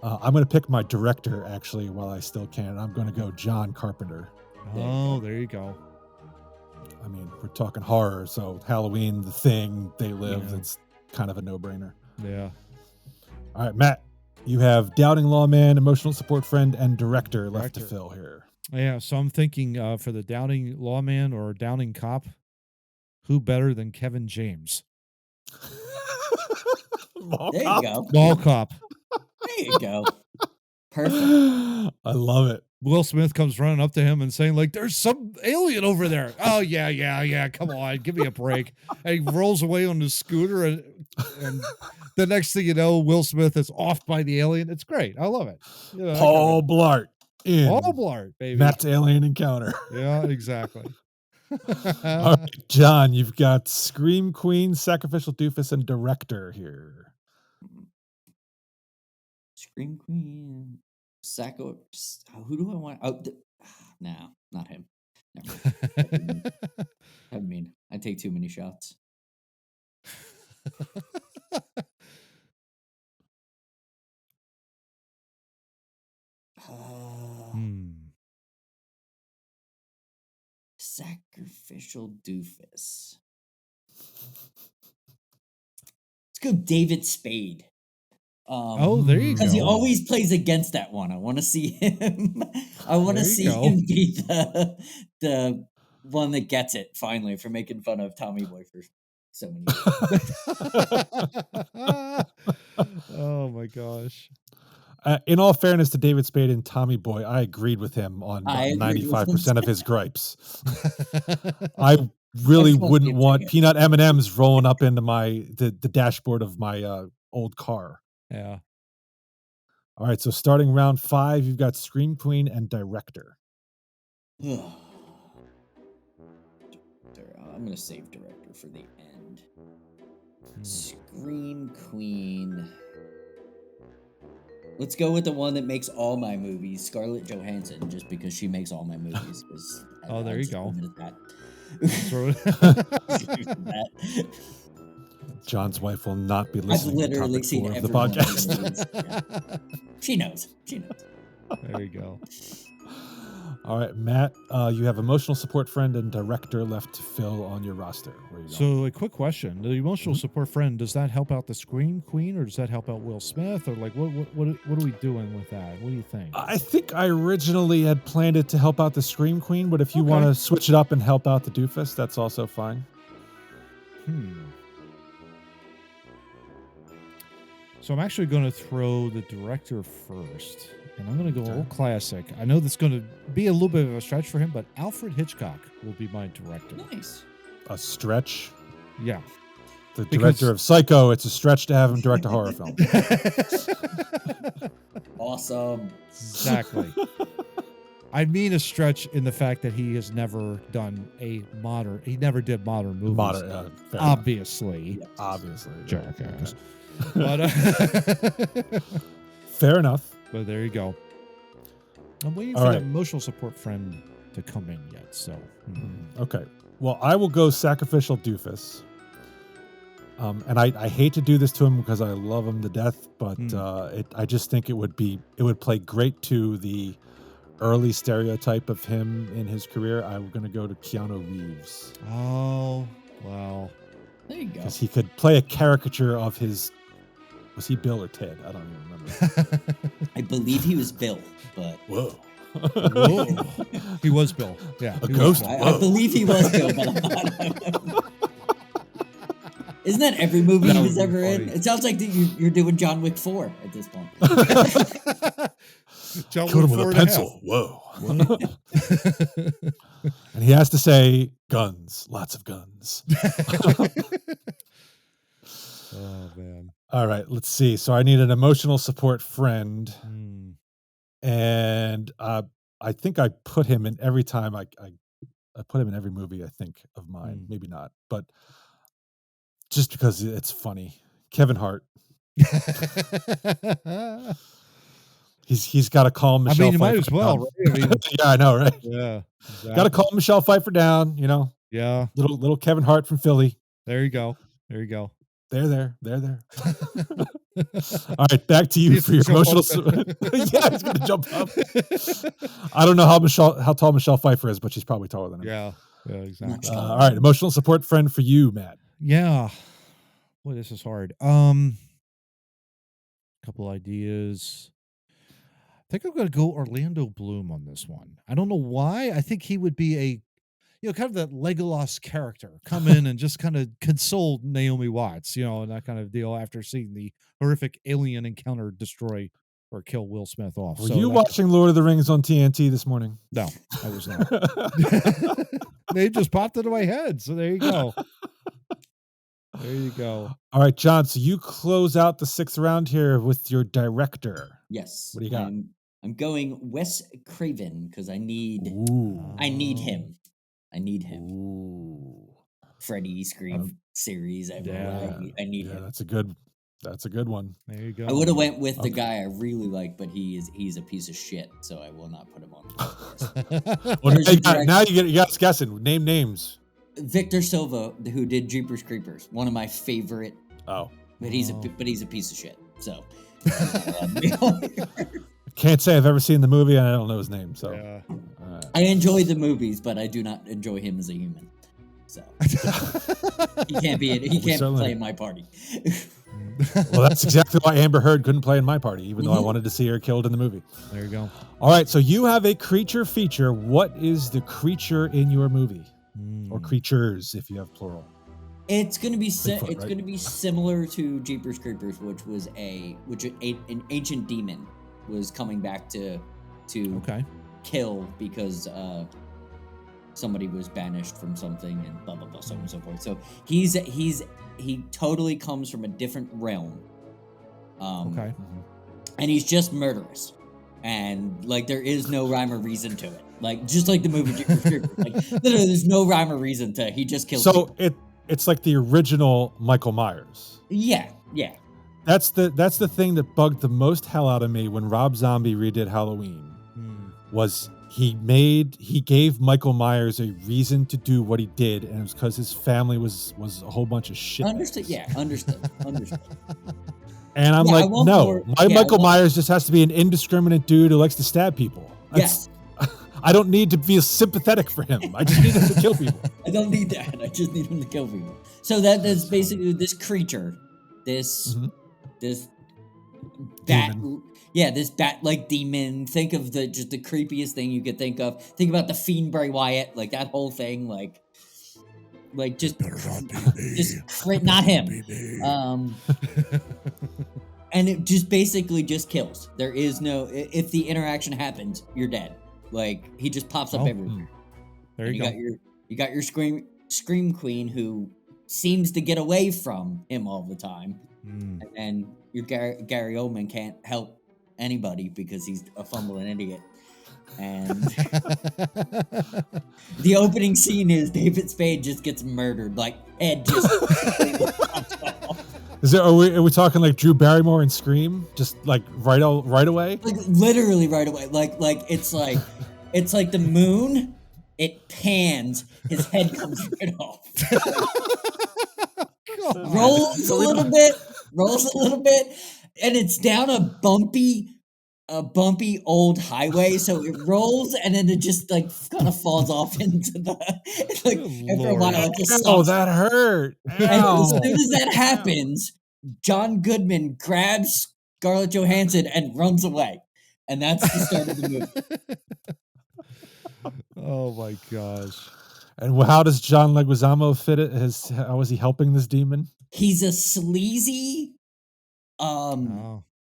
I'm going to pick my director, actually, while I still can. I'm going to go John Carpenter. Oh, there you go. I mean, we're talking horror, so Halloween, The Thing, They Live, Yeah. it's kind of a no-brainer. Yeah. All right, Matt, you have Doubting Lawman, Emotional Support Friend, and Director left to fill here. Yeah, so I'm thinking for the Doubting Lawman or Doubting Cop, who better than Kevin James? There you go. Mall Cop. There you go. Perfect. I love it. Will Smith comes running up to him and saying, like, there's some alien over there. Oh, yeah. Come on, give me a break. And he rolls away on his scooter, and the next thing you know, Will Smith is off by the alien. It's great. I love it. You know, Paul Blart in Paul Blart, baby. Matt's Alien Encounter. Yeah, exactly. All right, John, you've got Scream Queen, Sacrificial Doofus, and Director here. Scream Queen. Sacco. Who do I want? Oh, no, not him. Never mind. I mean, I take too many shots. Sacrificial Doofus. Let's go David Spade. There you go. Because he always plays against that one. I want to see him. I want to see him be the one that gets it finally for making fun of Tommy Boy for so many years. Oh my gosh. In all fairness to David Spade and Tommy Boy, I agreed with him on 95% of his gripes. I really wouldn't want peanut M&Ms rolling up into the dashboard of my old car. Yeah. All right, so starting round 5, you've got Scream Queen and Director. I'm going to save Director for the end. Scream Queen. Let's go with the one that makes all my movies, Scarlett Johansson, just because she makes all my movies. Oh, there you go. Leave it at Throw it- that. John's wife will not be I've listening to literally topic seen 4 of the every one of the podcast. movies. Yeah. She knows. She knows. There you go. All right, Matt, you have emotional support friend and director left to fill on your roster. Where you going? So, a quick question: the emotional support friend, does that help out the Scream Queen, or does that help out Will Smith, or like what are we doing with that? What do you think? I think I originally had planned it to help out the Scream Queen, but if you Okay. want to switch it up and help out the doofus, that's also fine. So I'm actually going to throw the director first, and I'm going to go Okay. old classic. I know that's going to be a little bit of a stretch for him, but Alfred Hitchcock will be my director. Nice. A stretch. Yeah. The Because- director of Psycho, it's a stretch to have him direct a horror film. Awesome. Exactly. I mean a stretch in the fact that he has never done he never did modern movies. Fair enough. Obviously. Yeah. Obviously. Jackass. Okay. But, Fair enough. but there you go. I'm waiting All for right. that emotional support friend to come in yet. So, Okay. Well, I will go sacrificial doofus. And I hate to do this to him because I love him to death, but I just think it would play great to the early stereotype of him in his career. I'm going to go to Keanu Reeves Oh, well. There you go. because he could play a caricature of his. Was he Bill or Ted? I don't even remember. I believe he was Bill, but Whoa. Whoa. He was Bill. Yeah. A he was ghost? Bill. I believe he was Bill, but I'm not. Isn't that every movie That he would was be ever in? funny. It sounds like you're doing John Wick 4 at this point. John Killed him Wick with a 4.5. pencil. Whoa. And he has to say guns, lots of guns. Oh, man. All right, let's see. So I need an emotional support friend, and I think I put him in every time I put him in every movie I think of mine. Maybe not, but just because it's funny. Kevin Hart. He's got to calm I Michelle. mean, you might Pfeiffer as well, down. right? I mean, Yeah, I know, right? yeah. Got to calm Michelle Pfeiffer down. You know, Yeah. little Kevin Hart from Philly. There you go. There you go. There. All right, back to you He's for your gonna emotional. jump up. Yeah, he's gonna jump up. I don't know how tall Michelle Pfeiffer is, but she's probably taller than him. Yeah. Yeah, exactly. All right, emotional support friend for you, Matt. Yeah. Boy, this is hard. Couple ideas. I think I'm going to go Orlando Bloom on this one. I don't know why. I think he would be kind of that Legolas character, come in and just kind of console Naomi Watts, and that kind of deal after seeing the horrific alien encounter destroy or kill Will Smith off. Were you watching Lord of the Rings on TNT this morning? No, I was not. They just popped into my head. So there you go. There you go. All right, John. So you close out the 6th round here with your director. Yes. What do you got? I'm going Wes Craven because I need him. I need him. Ooh. Freddy Scream series. I need him. That's a good one. There you go. I would have went with the guy I really like, but he's a piece of shit, so I will not put him on the list. Well, There's your now you got us guessing. Name names. Victor Silva, who did Jeepers Creepers, one of my favorite. Oh, but he's a piece of shit. So can't say I've ever seen the movie, and I don't know his name. So I enjoy the movies, but I do not enjoy him as a human. So he can't play in my party. Well, that's exactly why Amber Heard couldn't play in my party, even though I wanted to see her killed in the movie. There you go. All right, so you have a creature feature. What is the creature in your movie, or creatures if you have plural? It's gonna be Bigfoot, right? gonna be similar to Jeepers Creepers, which was an ancient demon was coming back to kill because somebody was banished from something and blah blah blah, so on and so forth. So he totally comes from a different realm. And he's just murderous, and like there is no rhyme or reason to it. Like just like the movie Jeepers Creepers, like literally there's no rhyme or reason to he just kills. So it's like the original Michael Myers. Yeah. That's the thing that bugged the most hell out of me when Rob Zombie redid Halloween. Was he gave Michael Myers a reason to do what he did, and it was because his family was a whole bunch of shit. Understood. Yeah, understood. And I'm like, no, Michael Myers just has to be an indiscriminate dude who likes to stab people. Yes. I don't need to be sympathetic for him. I just need him to kill people. I don't need that. I just need him to kill people. So that's basically this creature, this bat. Demon. Yeah, this bat-like demon. Think of just the creepiest thing you could think of. Think about the Fiend Bray Wyatt, like that whole thing, like just not him. And it just basically just kills. There is no, if the interaction happens, you're dead. Like he just pops up everywhere. There you go. You got your scream queen who seems to get away from him all the time, and then your Gary Oldman can't help anybody because he's a fumbling idiot. And the opening scene is David Spade just gets murdered, like head just pops off. Are we talking like Drew Barrymore and Scream, just like right away? Like literally right away. Like it's like the moon. It pans, his head comes right off. rolls a little bit, and it's down a bumpy old highway, so it rolls and then it just like kind of falls off into the like after a while it just stops. That hurt. And as soon as that happens, John Goodman grabs Scarlett Johansson and runs away. And that's the start of the movie. Oh my gosh. And how does John Leguizamo fit it? How is he helping this demon? He's a sleazy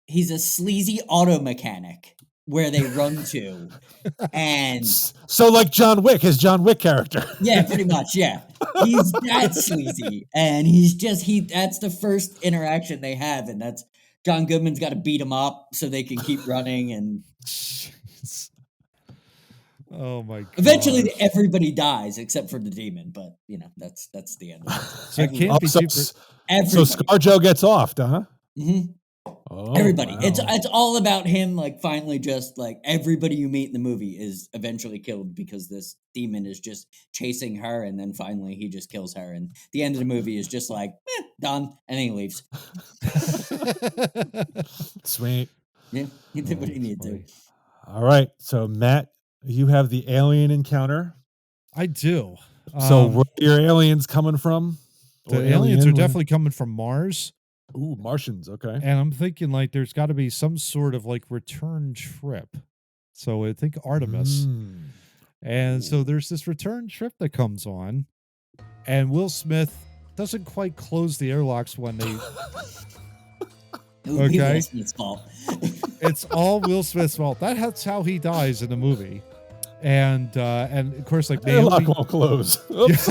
he's a sleazy auto mechanic where they run to. And so like John Wick, his John Wick character. Yeah, pretty much, yeah. He's that sleazy. And that's the first interaction they have, and that's John Goodman's got to beat him up so they can keep running and oh my god. Eventually everybody dies except for the demon, but that's the end of it. So it can't be super. So ScarJo gets off, huh? Mm-hmm. Oh, everybody. Wow. It's all about him, like finally just like everybody you meet in the movie is eventually killed because this demon is just chasing her, and then finally he just kills her, and the end of the movie is just like done, and then he leaves. Sweet. Yeah, he did what he needed to. All right, so Matt, you have the alien encounter. I do. So where are your aliens coming from? The aliens are definitely coming from Mars. Ooh, Martians, okay. And I'm thinking like there's got to be some sort of like return trip. So I think Artemis. And so there's this return trip that comes on, and Will Smith doesn't quite close the airlocks when they okay. Will Smith's fault. It's all Will Smith's fault. That's how he dies in the movie. And of course, like airlock won't close. Oops.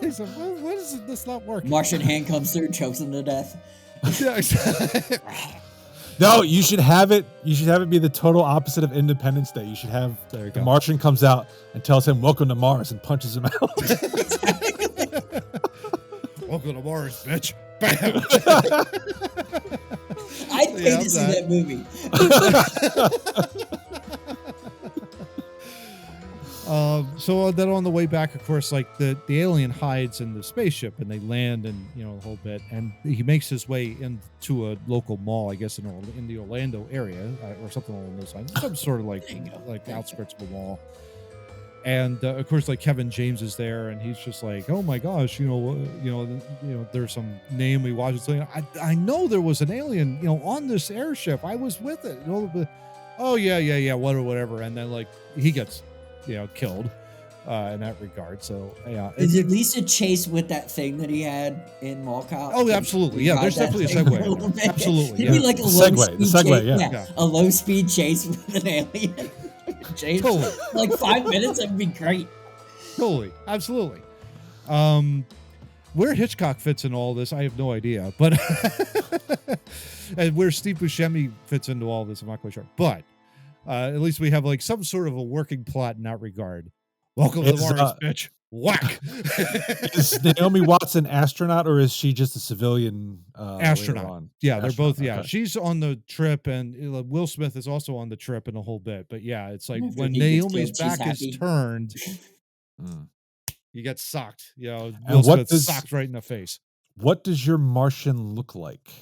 He's like, what is it? This not working? Martian hand comes through, chokes him to death. Yeah, exactly. No, you should have it. You should have it be the total opposite of Independence Day. You should have the Martian comes out and tells him "Welcome to Mars" and punches him out. Welcome to Mars, bitch. Bam. I'd pay to see that movie. So then on the way back, of course, like the alien hides in the spaceship, and they land, and the whole bit, and he makes his way into a local mall, I guess in the Orlando area or something along those lines, some sort of like outskirts of a mall. And of course, like Kevin James is there, and he's just like, "Oh my gosh, there's some name we watched. I know there was an alien, on this airship. I was with it. Oh yeah, whatever." And then like he gets, killed in that regard. So yeah, is at least a chase with that thing that he had in Mall Cop? Oh, absolutely, yeah. There's definitely a segue. Absolutely, it'd be like a low speed segue, chase. A low speed chase with an alien. Chase totally. Like 5 minutes, that'd be great. Totally, absolutely. Where Hitchcock fits in all this, I have no idea. But and where Steve Buscemi fits into all this, I'm not quite sure. But at least we have like some sort of a working plot in that regard. Welcome to Mars, bitch. Whack. Is Naomi Watts an astronaut or is she just a civilian? Later Astronaut. on? Yeah, they're both. Astronaut, Yeah, okay. she's on the trip, and Will Smith is also on the trip in a whole bit. But yeah, it's like After when he gets Naomi's killed, she's back is happy. turned, Mm. you get socked. You know, And Will what Smith does- socked right in the face. What does your Martian look like?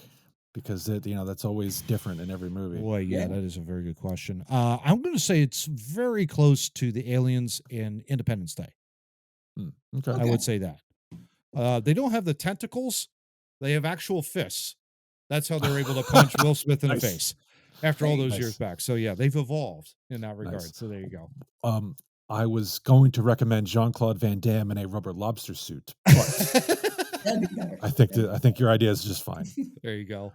Because that's always different in every movie. Boy, yeah, Yeah. that is a very good question. I'm going to say it's very close to the aliens in Independence Day. Okay. I would say that. They don't have the tentacles; they have actual fists. That's how they're able to punch Will Smith in the Nice. face after all those Nice. years back. So yeah, they've evolved in that regard. Nice. So there you go. I was going to recommend Jean-Claude Van Damme in a rubber lobster suit, but That'd be better. I think your idea is just fine. There you go.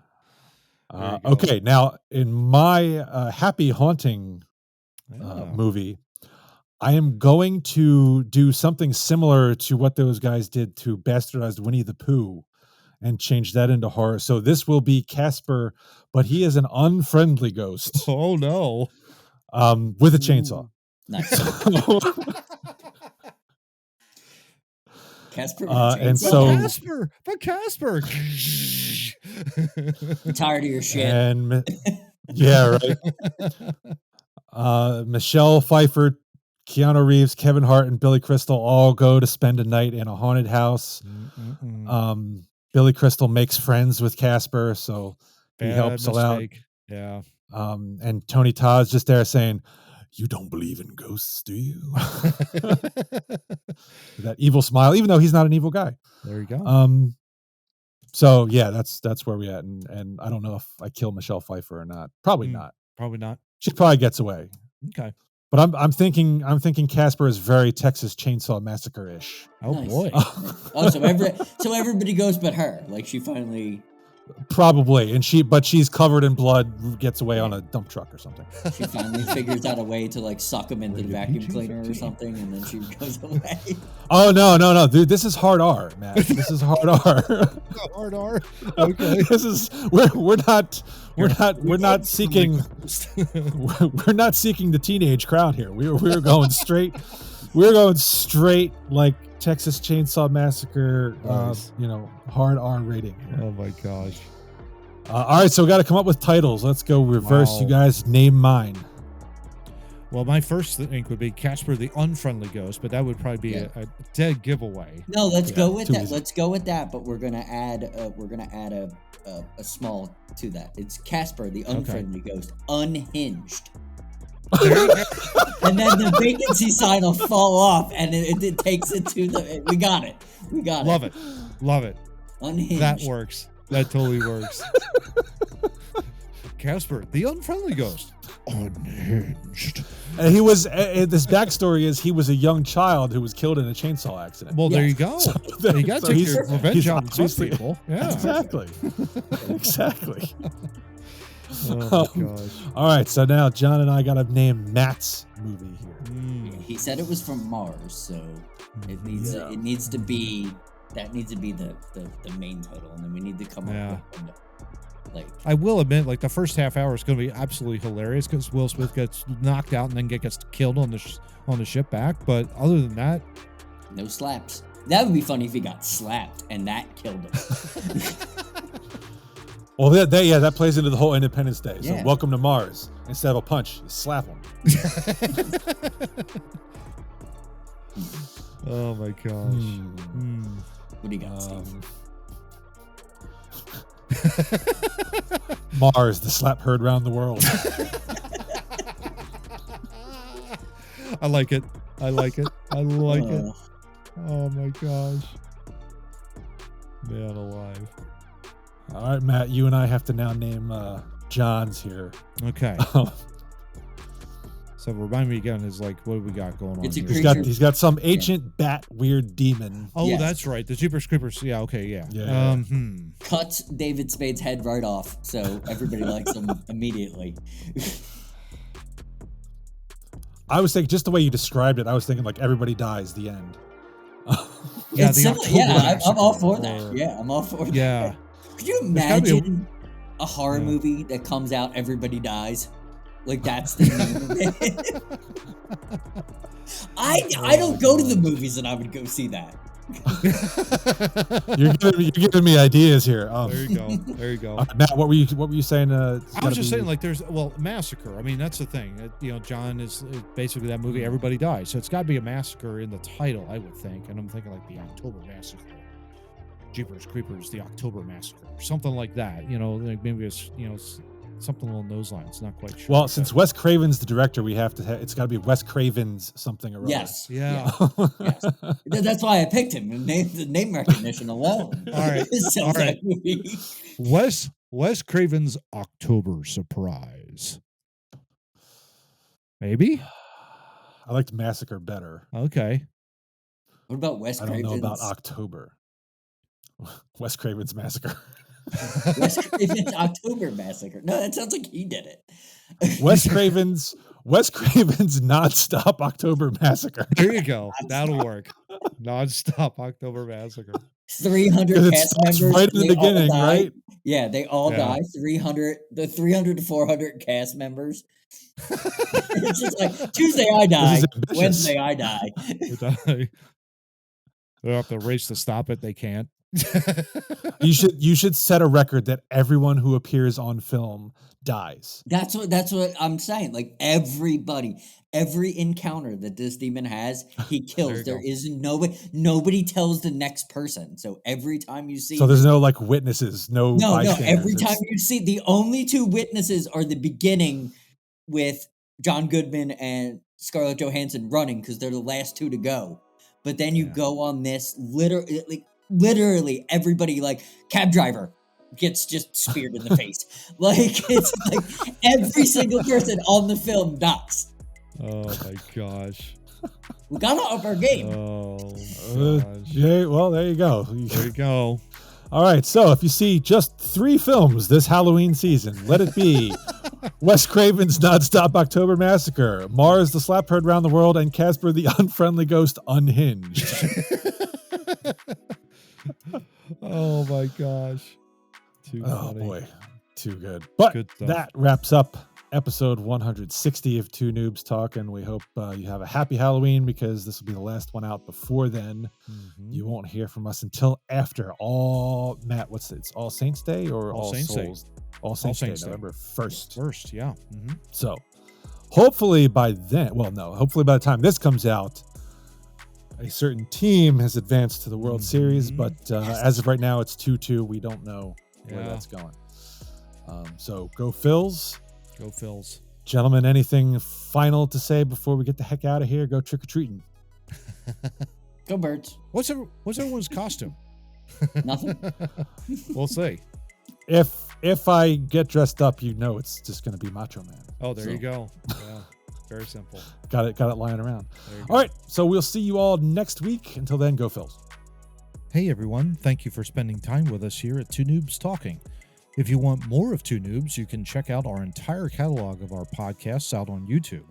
There you go. Okay, now in my happy haunting Ah. movie, I am going to do something similar to what those guys did to bastardized Winnie the Pooh and change that into horror. So this will be Casper, but he is an unfriendly ghost Oh no! with a chainsaw. Nice. Casper with a and chainsaw? so- But Casper. I'm tired of your shit. And yeah, right. Michelle Pfeiffer, Keanu Reeves, Kevin Hart, and Billy Crystal all go to spend a night in a haunted house. Billy Crystal makes friends with Casper, so he helps her out. Yeah. And Tony Todd's just there saying, "You don't believe in ghosts, do you?" That evil smile, even though he's not an evil guy. There you go. So yeah, that's where we at, and I don't know if I kill Michelle Pfeiffer or not. Probably not. Probably not. She probably gets away. Okay. But I'm thinking Casper is very Texas Chainsaw Massacre-ish. Oh Nice. boy. Oh, so everybody goes but her. Like she finally Probably, and she's covered in blood, gets away on a dump truck or something. figures out a way to like suck him into the Rated vacuum PG-13. cleaner or something, and then she goes away. Oh no, dude! This is hard R, man. This is hard R. Hard R. Okay. This is we're not seeking we're not seeking the teenage crowd here. We're going straight. We're going straight like Texas Chainsaw Massacre. Nice. Hard R rating here. Oh my gosh. All right, so we got to come up with titles. Let's go reverse. Wow. You guys name mine. Well, my first thing would be Casper the Unfriendly Ghost, but that would probably be Yeah. a dead giveaway. No, let's go with too that. easy. Let's go with that. But we're gonna add a small to that. It's Casper the Unfriendly Ghost, unhinged. And then the vacancy sign will fall off, and it takes it to the. We got it. Love it. Love it. Unhinged. That works. That totally works. Casper the Unfriendly Ghost. Unhinged. And he was. This backstory is he was a young child who was killed in a chainsaw accident. Well, there Yeah. you go. So You got to take he's- your revenge he's out on some obviously- people. Yeah. Exactly. Exactly. Oh my gosh. All right, so now John and I got to name Matt's movie here. Mm. He said it was from Mars, so it needs Yeah. to be the main title, and then we need to come Yeah. up with like I will admit, like the first half hour is going to be absolutely hilarious because Will Smith gets knocked out and then gets killed on the ship back. But other than that, no slaps. That would be funny if he got slapped and that killed him. Well, that plays into the whole Independence Day. So Yeah. welcome to Mars. Instead of a punch, you slap him. oh my gosh. Mm. What do you got, Steve? Mars, the slap heard round the world. I like it. I like it. I like it. Oh my gosh. Man alive. All right, Matt, you and I have to now name John's here. Okay. So remind me again, is like, what do we got going on It's a here? He's got some ancient bat weird demon. Oh, Yes. that's right. The Jeepers Creepers. Yeah. Okay. Yeah. Yeah. Cuts David Spade's head right off, so everybody likes him immediately. I was thinking, just the way you described it, I was thinking like everybody dies, the end. Yeah, It's the similar- October yeah, I'm all Massacre, for that. or- Yeah, I'm all for that. Yeah. Could you There's gotta be a- imagine a horror Yeah. movie that comes out, everybody dies? Like that's the name of it. I don't go to the movies, and I would go see that. You're giving me ideas here. There you go. There you go. Matt, what were you saying? I was just saying, like, there's massacre. I mean, that's the thing. John is basically that movie. Everybody dies, so it's got to be a massacre in the title, I would think. And I'm thinking like the October Massacre, Jeepers Creepers, the October Massacre, or something like that. Like maybe it's something along those lines. Not quite sure. Well, since Wes Craven's the director, we have to. It's got to be Wes Craven's something or other. Yes. Yeah. Yes. That's why I picked him. The name recognition alone. All right. All right. Wes Craven's October Surprise. Maybe. I liked Massacre better. Okay. What about Wes Craven's? I don't know about October. Wes Craven's Massacre. Wes Craven's October Massacre. No, that sounds like he did it. Wes Craven's nonstop October Massacre. There you go. That'll work. Nonstop October Massacre. 300 cast members right in the beginning, right? Yeah, they all die. 300 to 400 cast members. It's just like Tuesday I die, Wednesday I die. They have to race to stop it. They can't. You should set a record that everyone who appears on film dies. That's what I'm saying. Like everybody, every encounter that this demon has, he kills. There is nobody tells the next person. So every time you see, so there's no like witnesses, no. Every time you see, the only two witnesses are the beginning with John Goodman and Scarlett Johansson running because they're the last two to go. But then you go on this literally everybody, like cab driver gets just speared in the face. Like it's like every single person on the film dies. Oh my gosh. We gotta up our game. Oh gosh. Yeah, well, there you go. There you go. All right, so if you see just 3 films this Halloween season, let it be Wes Craven's Nonstop October Massacre, Mars the Slap Heard Round the World, and Casper the Unfriendly Ghost Unhinged. Oh my gosh. Too funny. Boy, too good. But Good stuff. that wraps up episode 160 of Two Noobs Talking. We hope you have a happy Halloween because this will be the last one out before then. Mm-hmm. You won't hear from us until after it's All Saints Day or All Saints Souls Day. All Saints Day, November 1st. First, yeah. Mm-hmm. So hopefully by then, hopefully by the time this comes out, a certain team has advanced to the World Series, but as of right now, it's 2-2. We don't know where that's going. So go Phils. Go Phils. Gentlemen, anything final to say before we get the heck out of here? Go trick-or-treating. Go Birds. What's everyone's costume? Nothing. We'll see. If I get dressed up, it's just going to be Macho Man. Oh, there you go. Yeah. Very simple. Got it lying around. All right, so we'll see you all next week. Until then, go Phils. Hey everyone, thank you for spending time with us here at Two Noobs Talking. If you want more of Two Noobs, you can check out our entire catalog of our podcasts out on YouTube.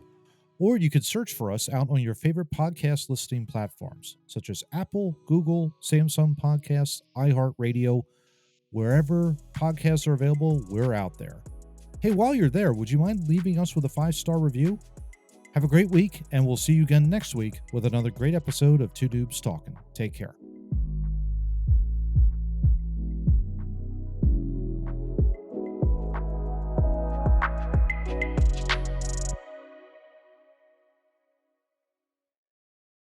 Or you could search for us out on your favorite podcast listening platforms, such as Apple, Google, Samsung Podcasts, iHeartRadio. Wherever podcasts are available, we're out there. Hey, while you're there, would you mind leaving us with a 5-star review? Have a great week, and we'll see you again next week with another great episode of Two Noobs Talking. Take care.